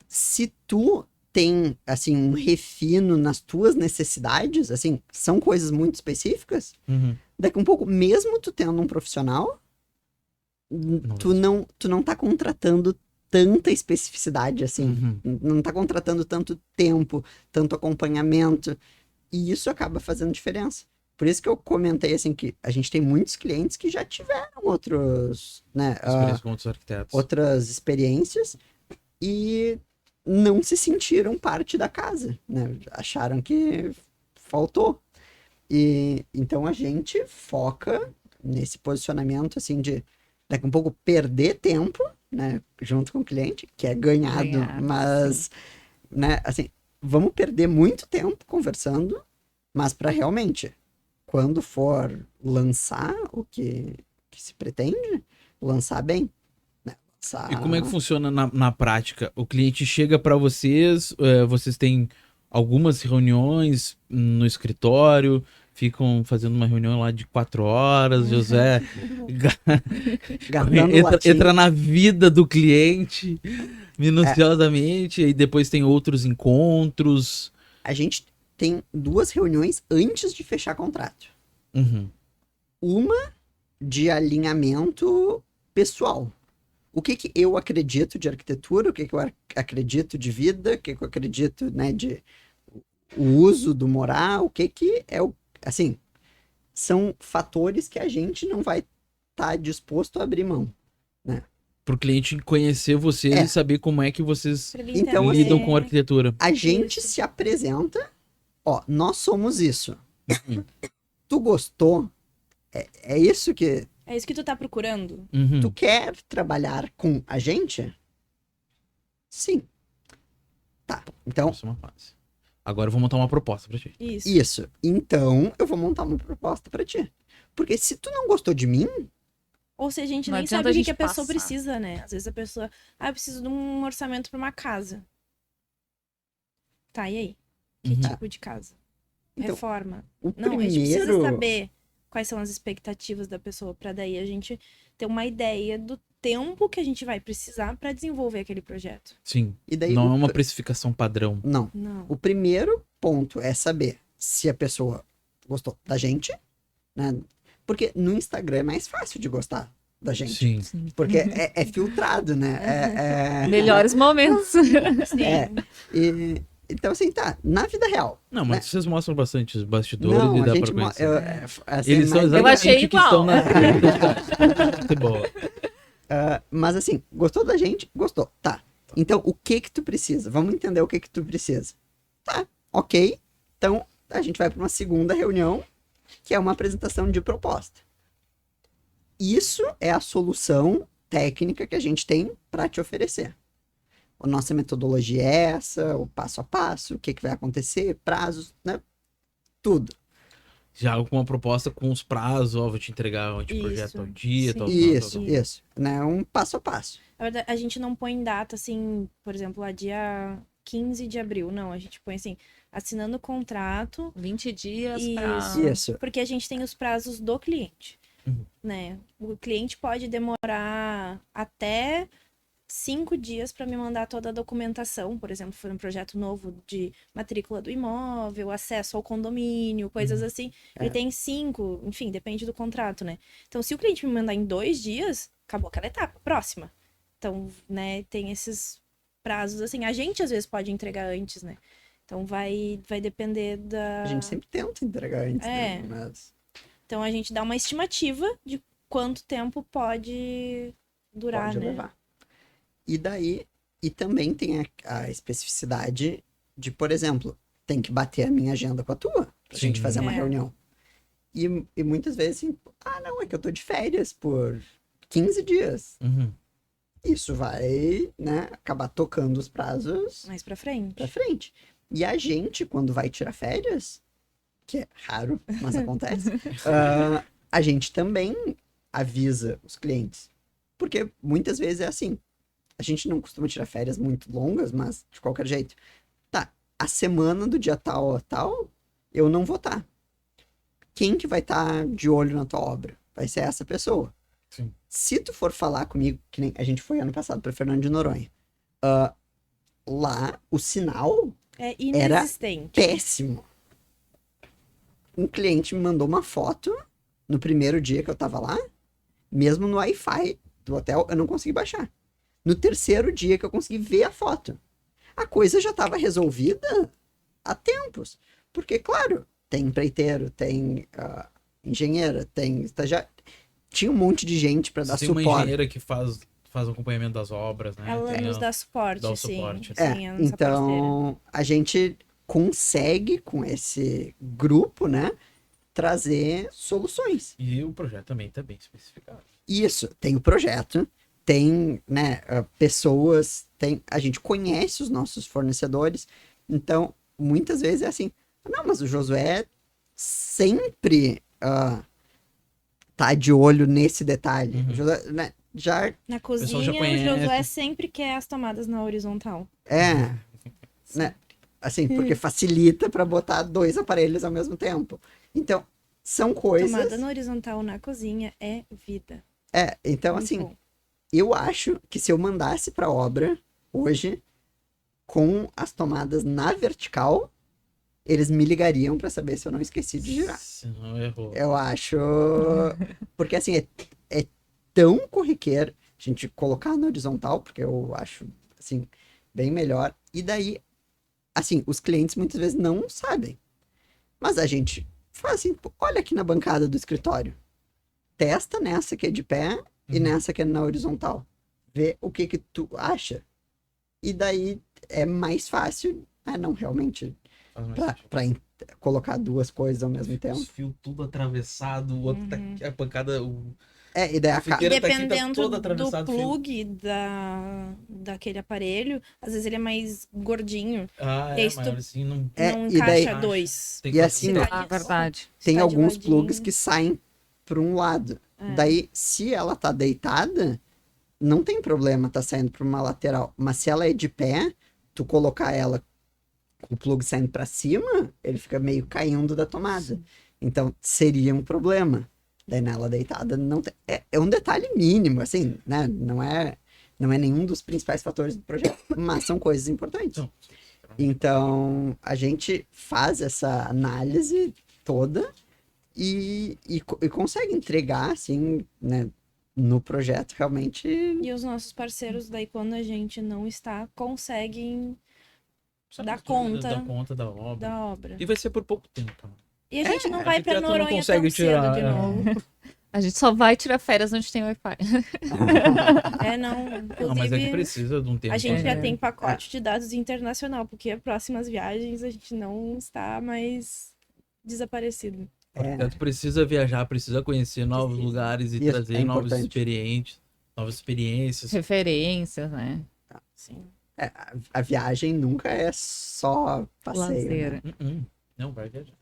Se tu tem, assim, um refino nas tuas necessidades, assim, são coisas muito específicas, uhum. daqui um pouco, mesmo tu tendo um profissional, tu não tá contratando tanta especificidade, assim, não tá contratando tanto tempo, tanto acompanhamento, e isso acaba fazendo diferença. Por isso que eu comentei, assim, que a gente tem muitos clientes que já tiveram outros, né, Experiência com outros arquitetos. outras experiências e não se sentiram parte da casa, né, acharam que faltou. E então a gente foca nesse posicionamento, assim, de daqui um pouco perder tempo, né, junto com o cliente, que é ganhado, mas, né, assim, vamos perder muito tempo conversando, mas para realmente, quando for lançar o que se pretende, lançar bem, né, sabe? E como é que funciona na prática? O cliente chega para vocês, vocês têm algumas reuniões no escritório, ficam fazendo uma reunião lá de 4 horas, José Gastando latim. entra na vida do cliente minuciosamente, e depois tem outros encontros. A gente tem 2 reuniões antes de fechar contrato. Uhum. Uma de alinhamento pessoal. O que que eu acredito de arquitetura, o que que eu acredito de vida, o que que eu acredito, né, de o uso do morar, o que que é o... Assim, são fatores que a gente não vai estar disposto a abrir mão. Pro cliente conhecer vocês É. e saber como é que vocês Pra ele Então, entender. lidam com a arquitetura. A gente Isso. se apresenta, ó, nós somos isso. Tu gostou? É isso que... É isso que tu tá procurando? Uhum. Tu quer trabalhar com a gente? Sim. Tá, então, Essa é uma fase. Agora eu vou montar uma proposta pra ti. Isso. isso. Então, eu vou montar uma proposta pra ti. Porque se tu não gostou de mim, Ou se a gente Não nem adianta sabe a o que gente que a pessoa passar. precisa, né? Às vezes a pessoa, eu preciso de um orçamento pra uma casa. Tá, e aí? Que Uhum. tipo de casa? Então, Reforma? o Não, a gente precisa primeiro... saber quais são as expectativas da pessoa pra daí a gente ter uma ideia do tempo que a gente vai precisar pra desenvolver aquele projeto. Sim. E daí Não o é uma pr- precificação padrão. Não. Não. O primeiro ponto é saber se a pessoa gostou da gente, né? Porque no Instagram é mais fácil de gostar da gente. Sim. Sim. Porque é filtrado, né? Melhores momentos. Sim. É. Então, assim, tá. Na vida real. Não, mas vocês mostram bastante os bastidores Não, e a dá gente... pra conhecer. assim, Eles são mas- Eu achei exatamente o que igual. estão na... Muito boa. mas assim, gostou da gente? Gostou. Tá. Então, o que que tu precisa? Vamos entender o que que tu precisa. Tá, ok. Então, a gente vai para uma segunda reunião, que é uma apresentação de proposta. Isso é a solução técnica que a gente tem para te oferecer. A nossa metodologia é essa, o passo a passo, o que que vai acontecer, prazos, né? Tudo. Já com uma proposta com os prazos, ó, vou te entregar o anteprojeto Isso. ao dia, Sim. tal, Isso, tal. isso. Né? Um passo a passo. Na verdade, a gente não põe data assim, por exemplo, lá dia 15 de abril. Não, a gente põe assim, assinando o contrato. 20 dias Isso. pra... Isso. Porque a gente tem os prazos do cliente, Uhum. né? O cliente pode demorar até 5 dias para me mandar toda a documentação, por exemplo, foi um projeto novo de matrícula do imóvel, acesso ao condomínio, coisas assim. Ele tem 5, enfim, depende do contrato, né? Então, se o cliente me mandar em 2 dias, acabou aquela etapa, próxima. Então, né, tem esses prazos assim. A gente às vezes pode entregar antes, né? Então vai depender da. A gente sempre tenta entregar antes, É. né? Mas... Então a gente dá uma estimativa de quanto tempo pode durar, pode né? levar. E daí, e também tem a especificidade de, por exemplo, tem que bater a minha agenda com a tua, pra Sim. gente fazer uma É. reunião. E muitas vezes, assim, não, é que eu tô de férias por 15 dias. Uhum. Isso vai, né, acabar tocando os prazos Mais pra frente. pra frente. E a gente, quando vai tirar férias, que é raro, mas acontece, a gente também avisa os clientes. Porque muitas vezes é assim, a gente não costuma tirar férias muito longas, mas de qualquer jeito. Tá, a semana do dia tal a tal, eu não vou estar. Quem que vai estar de olho na tua obra? Vai ser essa pessoa. Sim. Se tu for falar comigo, que nem a gente foi ano passado para Fernando de Noronha, lá o sinal É inexistente. péssimo. Um cliente me mandou uma foto no primeiro dia que eu tava lá, mesmo no Wi-Fi do hotel, eu não consegui baixar. No terceiro dia que eu consegui ver a foto, a coisa já estava resolvida há tempos. Porque, claro, tem empreiteiro, tem engenheira, tem estagiário. Tinha um monte de gente para dar Tem uma suporte. engenheira que faz o acompanhamento das obras, né? Ela Tem nos dá suporte, dá o sim. suporte. Sim, é a nossa parceira. Então a gente consegue, com esse grupo, né, trazer soluções. E o projeto também tá bem especificado. Isso, tem o projeto, tem, né, pessoas, a gente conhece os nossos fornecedores, então muitas vezes é assim, não, mas o Josué sempre tá de olho nesse detalhe. Uhum. O Josué, né, já Na pessoal já cozinha, o conhece. Josué sempre quer as tomadas na horizontal. é, né? Assim, porque facilita para botar 2 aparelhos ao mesmo tempo. Então, são coisas. Tomada na horizontal na cozinha é vida. Então, Muito assim, bom. eu acho que se eu mandasse pra obra hoje com as tomadas na vertical, eles me ligariam pra saber se eu não esqueci de girar. Se não errou. Eu acho. Porque assim, é tão corriqueiro a gente colocar na horizontal, porque eu acho, assim, bem melhor. E daí, assim, os clientes muitas vezes não sabem. Mas a gente faz assim, pô, olha aqui na bancada do escritório. Testa nessa que é de pé e Uhum. nessa que é na horizontal. Vê o que tu acha. E daí é mais fácil. Não, realmente, Faz mais pra, sentido. pra in- colocar 2 coisas ao mesmo tempo. Os fios tudo atravessado, o outro tá Uhum. aqui, a pancada. E daí A a ca- E Inteira tá aqui, tá dependendo todo do atravessado, fio. plug daquele aparelho, às vezes ele é mais gordinho. Ah, E aí, é, se maior tu assim, não. não e daí- encaixa 2. Tem E que assim, fazer um ó, teste. Ah, verdade. tem tá de alguns ladinho. plugs que saem para um lado. É. Daí, se ela tá deitada, não tem problema tá saindo para uma lateral. Mas se ela é de pé, tu colocar ela com o plug saindo para cima, ele fica meio caindo da tomada. Então, seria um problema. Daí, nela deitada, não tem... é um detalhe mínimo, assim, né? Não é nenhum dos principais fatores do projeto, mas são coisas importantes. Não. Então, a gente faz essa análise toda e consegue entregar, assim, né, no projeto, realmente. E os nossos parceiros, daí, quando a gente não está, conseguem Só Dá costura, conta. dá conta da obra. da obra. E vai ser por pouco tempo. Né? E a gente não o vai pra arquiteto não Noronha consegue tão tirar, cedo de é. novo. A gente só vai tirar férias onde tem Wi-Fi. Não. Não, mas é que Inclusive, precisa de um tempo. a gente já né? tem pacote de dados internacional, porque próximas viagens a gente não está mais desaparecido. O arquiteto precisa viajar, precisa conhecer novos Precisa. lugares e Isso trazer é novos importante. novas experiências. Referências, né? Sim. A viagem nunca é só passeio, né? Lazer. Não, vai viajar.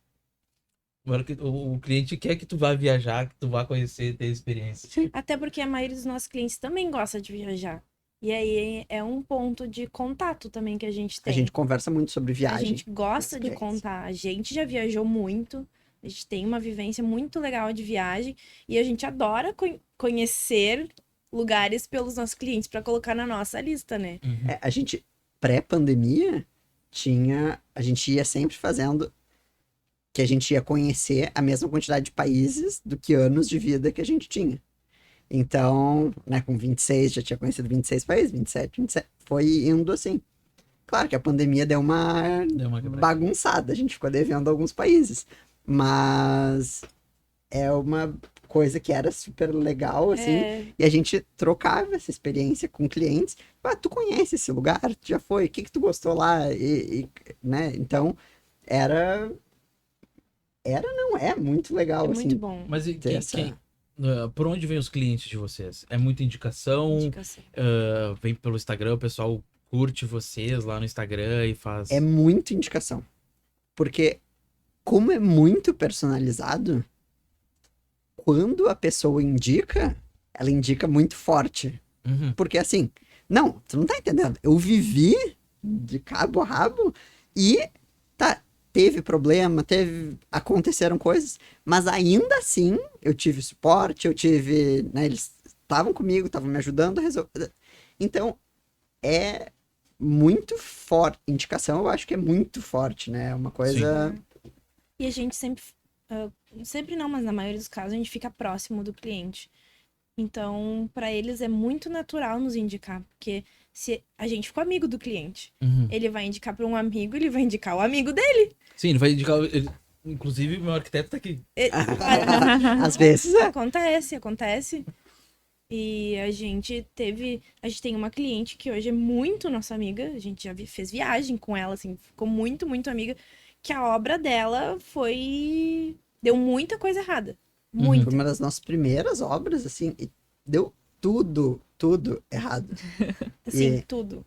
Agora que o cliente quer que tu vá viajar, que tu vá conhecer, ter experiência. Até porque a maioria dos nossos clientes também gosta de viajar. E aí é um ponto de contato também que a gente A tem. gente conversa muito sobre A viagem. gente gosta de experiência. contar. A gente já viajou muito. A gente tem uma vivência muito legal de viagem. E a gente adora conhecer lugares pelos nossos clientes para colocar na nossa lista, né? A gente, pré-pandemia, a gente ia sempre fazendo que a gente ia conhecer a mesma quantidade de países do que anos de vida que a gente tinha. Então, né, com 26, já tinha conhecido 26 países, 27, foi indo assim. Claro que a pandemia deu uma bagunçada, a gente ficou devendo alguns países, mas é uma coisa que era super legal, assim, e a gente trocava essa experiência com clientes. Tu conhece esse lugar? Tu já foi? O que tu gostou lá? Né? Então, não é muito legal, É assim. muito bom. Mas e ter essa- por onde vem os clientes de vocês? É muita indicação? Indicação. Vem pelo Instagram, o pessoal curte vocês lá no Instagram e faz. É muito indicação. Porque, como é muito personalizado, quando a pessoa indica, ela indica muito forte. Uhum. Porque assim, não, tu não tá entendendo. Eu vivi de cabo a rabo e teve problema, aconteceram coisas, mas ainda assim eu tive suporte, né, eles estavam comigo, estavam me ajudando a resolver. Então, é muito forte. Indicação, eu acho que é muito forte, né? É uma coisa. E a gente sempre não, mas na maioria dos casos a gente fica próximo do cliente. Então, para eles é muito natural nos indicar, porque se a gente ficou amigo do cliente, ele vai indicar para um amigo, ele vai indicar o amigo dele. Sim, ele vai indicar. Inclusive, o meu arquiteto tá aqui. Às vezes é. Acontece. E a gente tem uma cliente que hoje é muito nossa amiga, a gente já fez viagem com ela, assim, ficou muito, muito amiga, que a obra dela deu muita coisa errada. Muito. Foi uma das nossas primeiras obras, assim, e deu tudo errado. Assim, E- tudo.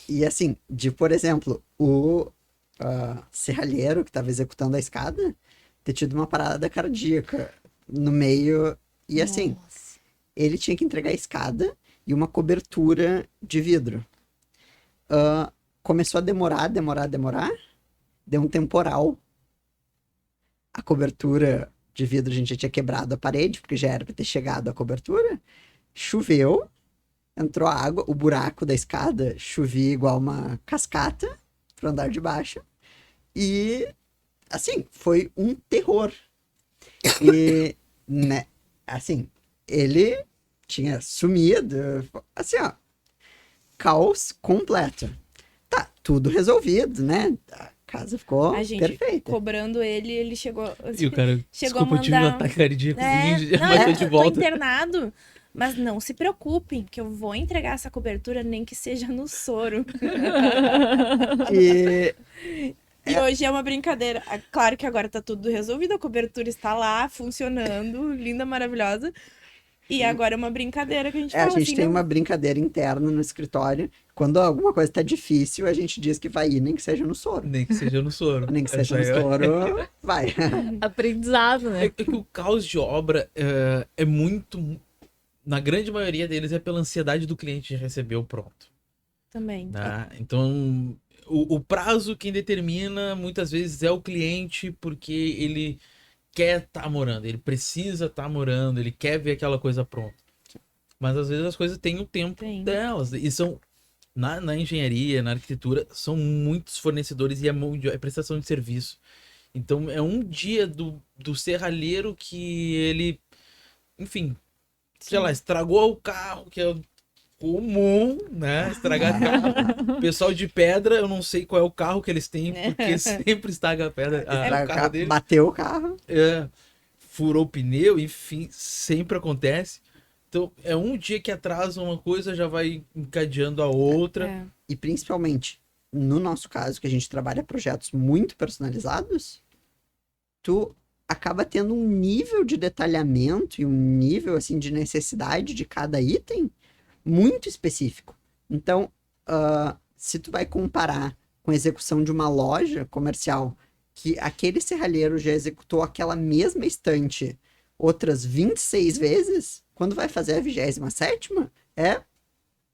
E assim, por exemplo, o serralheiro que estava executando a escada ter tido uma parada cardíaca no meio. E assim, Nossa. ele tinha que entregar a escada e uma cobertura de vidro. Começou a demorar. Deu um temporal. A cobertura de vidro, a gente já tinha quebrado a parede, porque já era para ter chegado a cobertura. Choveu, entrou água, o buraco da escada chovia igual uma cascata pro andar de baixo. E, assim, foi um terror. E, né, assim, ele tinha sumido, assim, ó, caos completo. Tá, tudo resolvido, né? A casa ficou A gente perfeita. cobrando ele chegou. E o cara, Chegou a desculpa, eu tive um mandar- ataque cardíaco, É, não, mas tô eu de tô volta. internado. Mas não se preocupem, que eu vou entregar essa cobertura, nem que seja no soro. E E hoje é uma brincadeira. Claro que agora tá tudo resolvido, a cobertura está lá, funcionando, linda, maravilhosa. E agora é uma brincadeira que a gente a fala gente assim, tem não, uma brincadeira interna no escritório. Quando alguma coisa tá difícil, a gente diz que vai ir, nem que seja no soro. Nem que seja no soro. Nem que seja no Essa aí é- soro, vai. Aprendizado, É né? que o caos de obra é muito. Na grande maioria deles é pela ansiedade do cliente de receber o pronto. também. Né? Então, o prazo quem determina muitas vezes é o cliente, porque ele quer estar morando, ele precisa estar morando, ele quer ver aquela coisa pronta. Mas às vezes as coisas têm o tempo Tem. delas. E são. Na engenharia, na arquitetura, são muitos fornecedores e é prestação de serviço. Então é um dia do serralheiro que ele, enfim, sei lá, estragou o carro, que é comum, né? Estragar carro. Pessoal de pedra, eu não sei qual é o carro que eles têm, porque sempre estraga a pedra. O carro dele. Bateu o carro. Furou o pneu, enfim, sempre acontece. Então, é um dia que atrasa uma coisa, já vai encadeando a outra. É. E principalmente, no nosso caso, que a gente trabalha projetos muito personalizados, tu acaba tendo um nível de detalhamento e um nível, assim, de necessidade de cada item muito específico. Então, se tu vai comparar com a execução de uma loja comercial, que aquele serralheiro já executou aquela mesma estante outras 26 vezes, quando vai fazer a 27ª,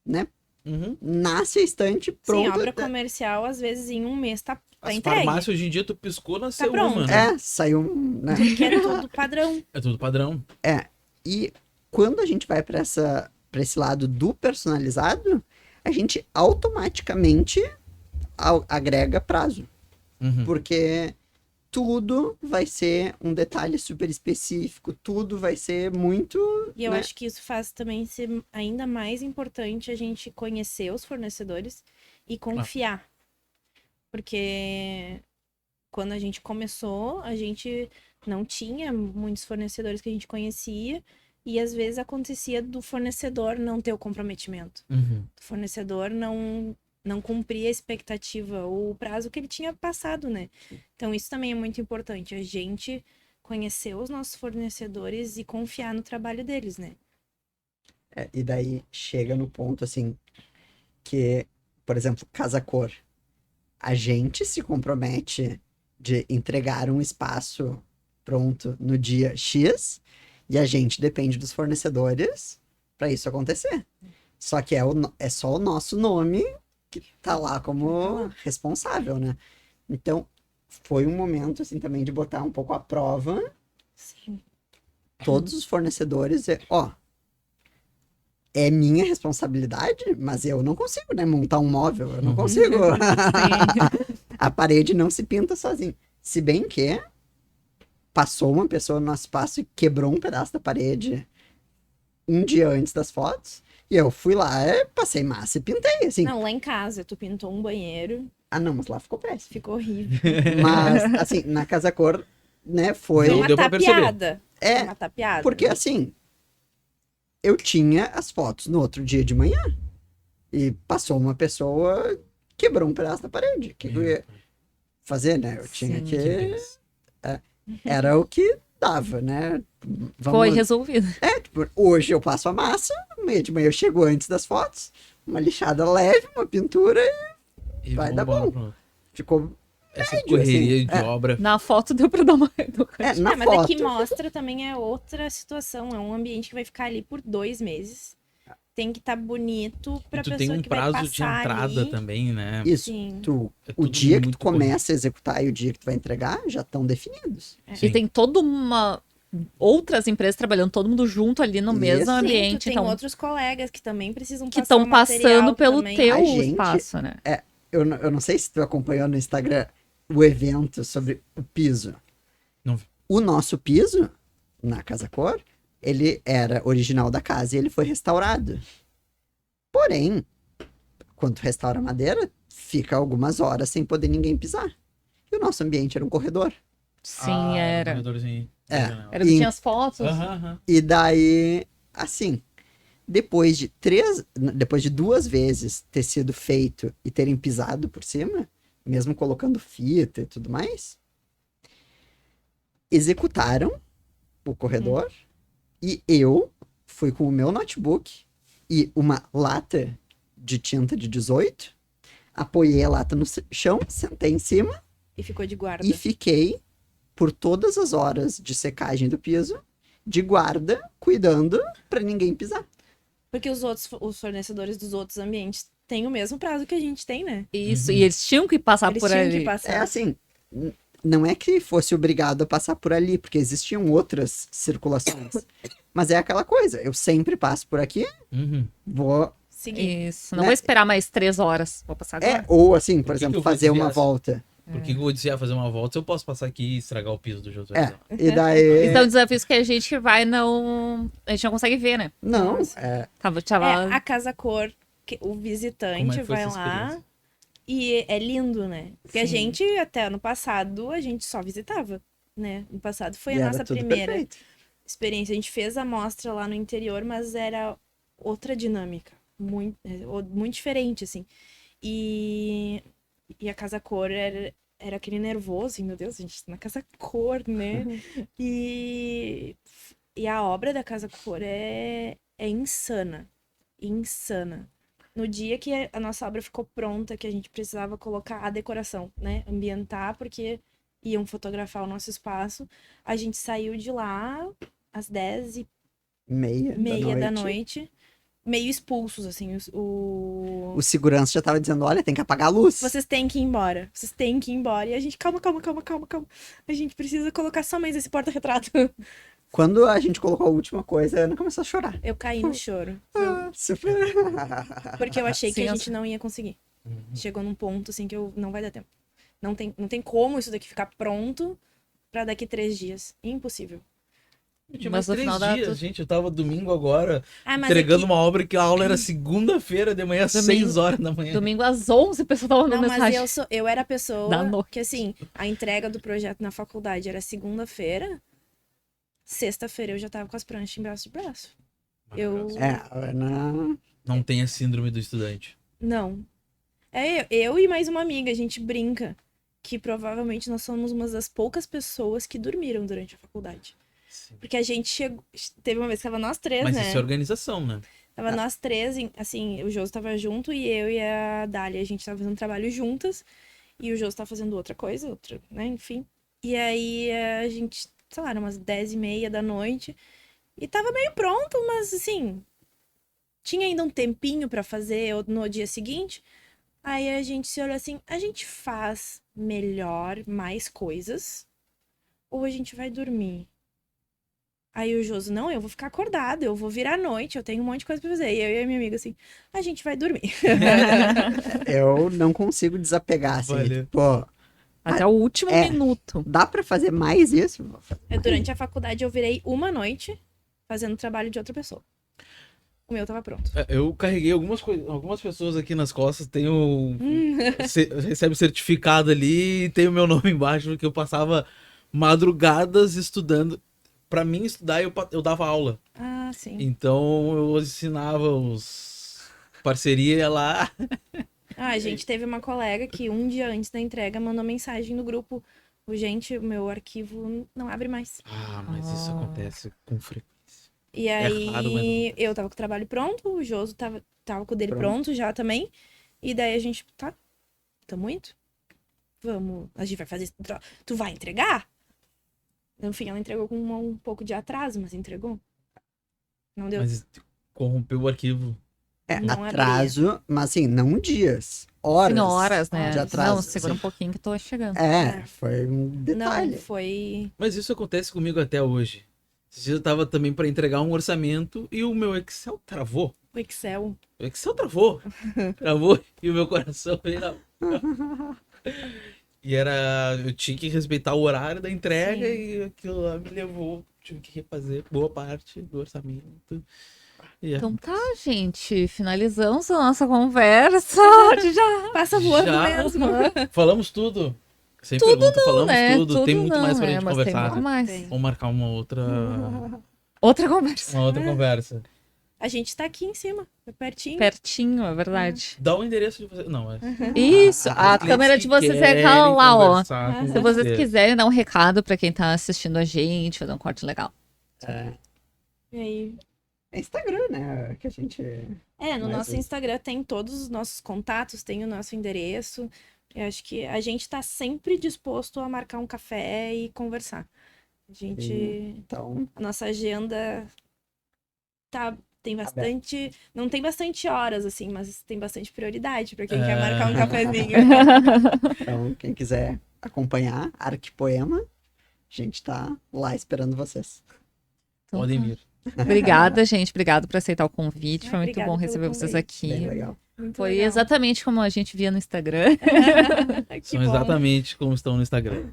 né, Uhum. nasce a estante Sim, pronta. obra comercial, às vezes, em um mês tá As entregue. farmácias hoje em dia, tu piscou, nasceu pronto. uma, né? Saiu, né? Porque é tudo padrão. É tudo padrão. E quando a gente vai para esse lado do personalizado, a gente automaticamente agrega prazo. Uhum. Porque tudo vai ser um detalhe super específico, tudo vai ser muito. E eu né? acho que isso faz também ser ainda mais importante a gente conhecer os fornecedores e confiar. Porque quando a gente começou, a gente não tinha muitos fornecedores que a gente conhecia e às vezes acontecia do fornecedor não ter o comprometimento. Uhum. Do fornecedor não cumprir a expectativa ou o prazo que ele tinha passado, né? Então isso também é muito importante, a gente conhecer os nossos fornecedores e confiar no trabalho deles, né? E daí chega no ponto assim que, por exemplo, Casa Cor. A gente se compromete de entregar um espaço pronto no dia X e a gente depende dos fornecedores para isso acontecer. Só que é só o nosso nome que tá lá como responsável, né? Então, foi um momento, assim, também de botar um pouco à prova Sim. todos os fornecedores. É minha responsabilidade, mas eu não consigo, né, montar um móvel. Eu não consigo. A parede não se pinta sozinha. Se bem que passou uma pessoa no nosso espaço e quebrou um pedaço da parede um dia antes das fotos. E eu fui lá, passei massa e pintei, assim. Não, lá em casa, tu pintou um banheiro, Ah, não, mas lá ficou péssimo. ficou horrível. Mas, assim, na Casa Cor, né, foi... Foi uma deu pra perceber. tapeada. Foi uma tapeada. Porque, assim, eu tinha as fotos no outro dia de manhã. E passou uma pessoa, quebrou um pedaço da parede. O que eu ia fazer, né? Eu tinha Sim. que... Era o que dava, né? Foi resolvido. Tipo, hoje eu passo a massa, meio de manhã eu chego antes das fotos, uma lixada leve, uma pintura e E vai dar vambora, bom. pronto. ficou essa correria de obra. Na foto deu pra dar uma Na mas foto. aqui mostra também é outra situação. É um ambiente que vai ficar ali por 2 meses. Tem que estar bonito E pra tu pessoa tem um que vai prazo passar de entrada ali. também, né? Isso. Sim. É O tudo dia que muito tu começa a executar e o dia que tu vai entregar já estão definidos. E Sim. tem toda uma. Outras empresas trabalhando, todo mundo junto ali no mesmo Isso. Sim, tu ambiente. tem Então, outros colegas que também precisam que passar estão o material passando pelo também. teu A gente- espaço, né? Eu não sei se tu acompanhou no Instagram o evento sobre o piso. Não vi. O nosso piso, na Casa Cor, ele era original da casa e ele foi restaurado. Porém, quando tu restaura a madeira, fica algumas horas sem poder ninguém pisar. E o nosso ambiente era um corredor. Sim, era. Um corredorzinho. É. Era que E- tinha as fotos. Aham. E daí, assim, depois de 2 vezes ter sido feito e terem pisado por cima, mesmo colocando fita e tudo mais, executaram o corredor e eu fui com o meu notebook e uma lata de tinta de 18, apoiei a lata no chão, sentei em cima E ficou de guarda. e fiquei por todas as horas de secagem do piso de guarda, cuidando pra ninguém pisar. Porque os fornecedores dos outros ambientes têm o mesmo prazo que a gente tem, né? Isso, Uhum. e eles tinham que passar Eles por tinham ali. que passar. É assim, não é que fosse obrigado a passar por ali, porque existiam outras circulações. Mas é aquela coisa, eu sempre passo por aqui, Uhum. vou. Seguir. Isso, não Né? vou esperar mais 3 horas. Vou passar agora. Ou assim, por que exemplo, eu vou fazer uma desviar? volta. Por que eu vou dizer fazer uma volta se eu posso passar aqui e estragar o piso do José? E daí. Então, desafios que a gente vai não. A gente não consegue ver, né? Não, Nossa. Tava... A Casa Cor, o Como é visitante que foi vai essa lá experiência? e é lindo, né? Porque a Sim. gente, até ano passado, a gente só visitava, né? No passado foi e a era nossa tudo primeira perfeito. experiência. A gente fez a mostra lá no interior, mas era outra dinâmica. Muito diferente, assim. E a Casa Cor era aquele nervoso, assim, meu Deus, a gente tá na Casa Cor, né? E a obra da Casa Cor é insana. Insana. No dia que a nossa obra ficou pronta, que a gente precisava colocar a decoração, né? Ambientar, porque iam fotografar o nosso espaço. A gente saiu de lá às 10h30 da noite, meio expulsos, assim. O segurança já tava dizendo: olha, tem que apagar a luz. Vocês têm que ir embora. Vocês têm que ir embora. E a gente, calma. A gente precisa colocar só mais esse porta-retrato. Quando a gente colocou a última coisa, a Ana começou a chorar. Eu caí no choro. Super. Porque eu achei que Sim, a gente não ia conseguir. Chegou num ponto, assim, que não vai dar tempo. Não tem como isso daqui ficar pronto pra daqui 3 dias. Impossível. Eu tinha Mas mais no 3 final dá dias, tudo. gente. Eu tava domingo agora, Ah, mas entregando aqui... uma obra que a aula era segunda-feira de manhã, às Domingo. 6 horas da manhã. Domingo às 11, a pessoa tava mandando Não, mas mensagem. eu era a Da pessoa noite. que, assim, a entrega do projeto na faculdade era segunda-feira. Sexta-feira eu já tava com as pranchas em braço de braço. Maravilhoso. A Ana. Não tem a síndrome do estudante. Não. Eu e mais uma amiga, a gente brinca que provavelmente nós somos uma das poucas pessoas que dormiram durante a faculdade. Porque a gente chegou. Teve uma vez que tava nós 3, Mas né? isso é organização, né? Tava nós 3, assim, o Josi tava junto e eu e a Dália, a gente tava fazendo trabalho juntas. E o Josi tava fazendo outra coisa, né? Enfim. E aí a gente, sei lá, eram umas 10h30 da noite. E tava meio pronto, mas assim. Tinha ainda um tempinho pra fazer no dia seguinte. Aí a gente se olhou assim: a gente faz melhor, mais coisas? Ou a gente vai dormir? Aí o Joso, não, eu vou ficar acordado, eu vou virar à noite, eu tenho um monte de coisa pra fazer. E eu e a minha amiga assim, a gente vai dormir. Eu não consigo desapegar, assim. Valeu. Pô, Até o último minuto. dá pra fazer mais isso? Durante a faculdade eu virei uma noite fazendo trabalho de outra pessoa. O meu tava pronto. Eu carreguei algumas pessoas aqui nas costas, tenho. Recebe o certificado ali e tem o meu nome embaixo, porque eu passava madrugadas estudando. Pra mim, estudar, eu dava aula. Ah, sim. Então eu ensinava os parceria lá. Ah, a gente teve uma colega que um dia antes da entrega mandou mensagem no grupo: gente, o meu arquivo não abre mais. Ah, mas isso acontece com frequência. E raro, mas aí eu tava com o trabalho pronto, o Joso tava com o dele pronto já também. E daí a gente, tá, tamo indo. vamos, a gente vai fazer, tu vai entregar? No fim, ela entregou com um pouco de atraso, mas entregou. Não deu. Mas corrompeu o arquivo. Não atraso, mas assim, não dias. Horas. Tem horas, né? De atraso. Não, segura assim. um pouquinho que tô chegando. Foi um detalhe. Não, foi. Mas isso acontece comigo até hoje. Esses dias eu tava também para entregar um orçamento e o meu Excel travou. O Excel. O Excel travou. Travou e o meu coração veio. E eu tinha que respeitar o horário da entrega Sim. e aquilo lá me levou. Tive que refazer boa parte do orçamento. E Então tá, gente. Finalizamos a nossa conversa. Já. Passa voando Já? mesmo. Falamos tudo. Sem Tudo pergunta, falamos né? tudo. Tem muito não, mais pra né? gente Mas conversar. Tem muito mais. Tem. Vamos marcar uma outra Outra conversa. A gente tá aqui em cima, pertinho. Pertinho, é verdade. Dá o endereço de você. Não, é. Isso, Ah, a os clientes câmera de que vocês é querem aquela lá, ó. conversar com Se vocês você. quiserem dar um recado pra quem tá assistindo a gente, fazer um corte legal. E aí, É Instagram, né? Que a gente. no Mas nosso Instagram tem todos os nossos contatos, tem o nosso endereço. Eu acho que a gente tá sempre disposto a marcar um café e conversar. A gente. Então, A nossa agenda tem bastante. Não tem bastante horas, assim, mas tem bastante prioridade pra quem quer marcar um cafezinho. então, quem quiser acompanhar Arquipoema, a gente tá lá esperando vocês. Então Podem tá. vir. Obrigada, gente. Obrigado por aceitar o convite. Foi muito Obrigada bom pelo receber vocês convite. Bem aqui. legal. Muito Foi legal. exatamente como a gente via no Instagram. Que São bom. exatamente como estão no Instagram.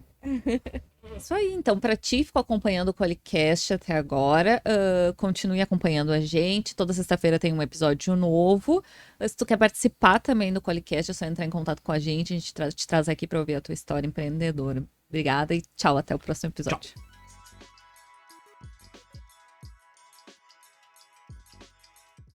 Isso aí, então, pra ti, ficou acompanhando o Qualicast até agora. Continue acompanhando a gente. Toda sexta-feira tem um episódio novo. Se tu quer participar também do Qualicast, é só entrar em contato com a gente. A gente te traz aqui pra ouvir a tua história empreendedora. Obrigada e tchau, até o próximo episódio.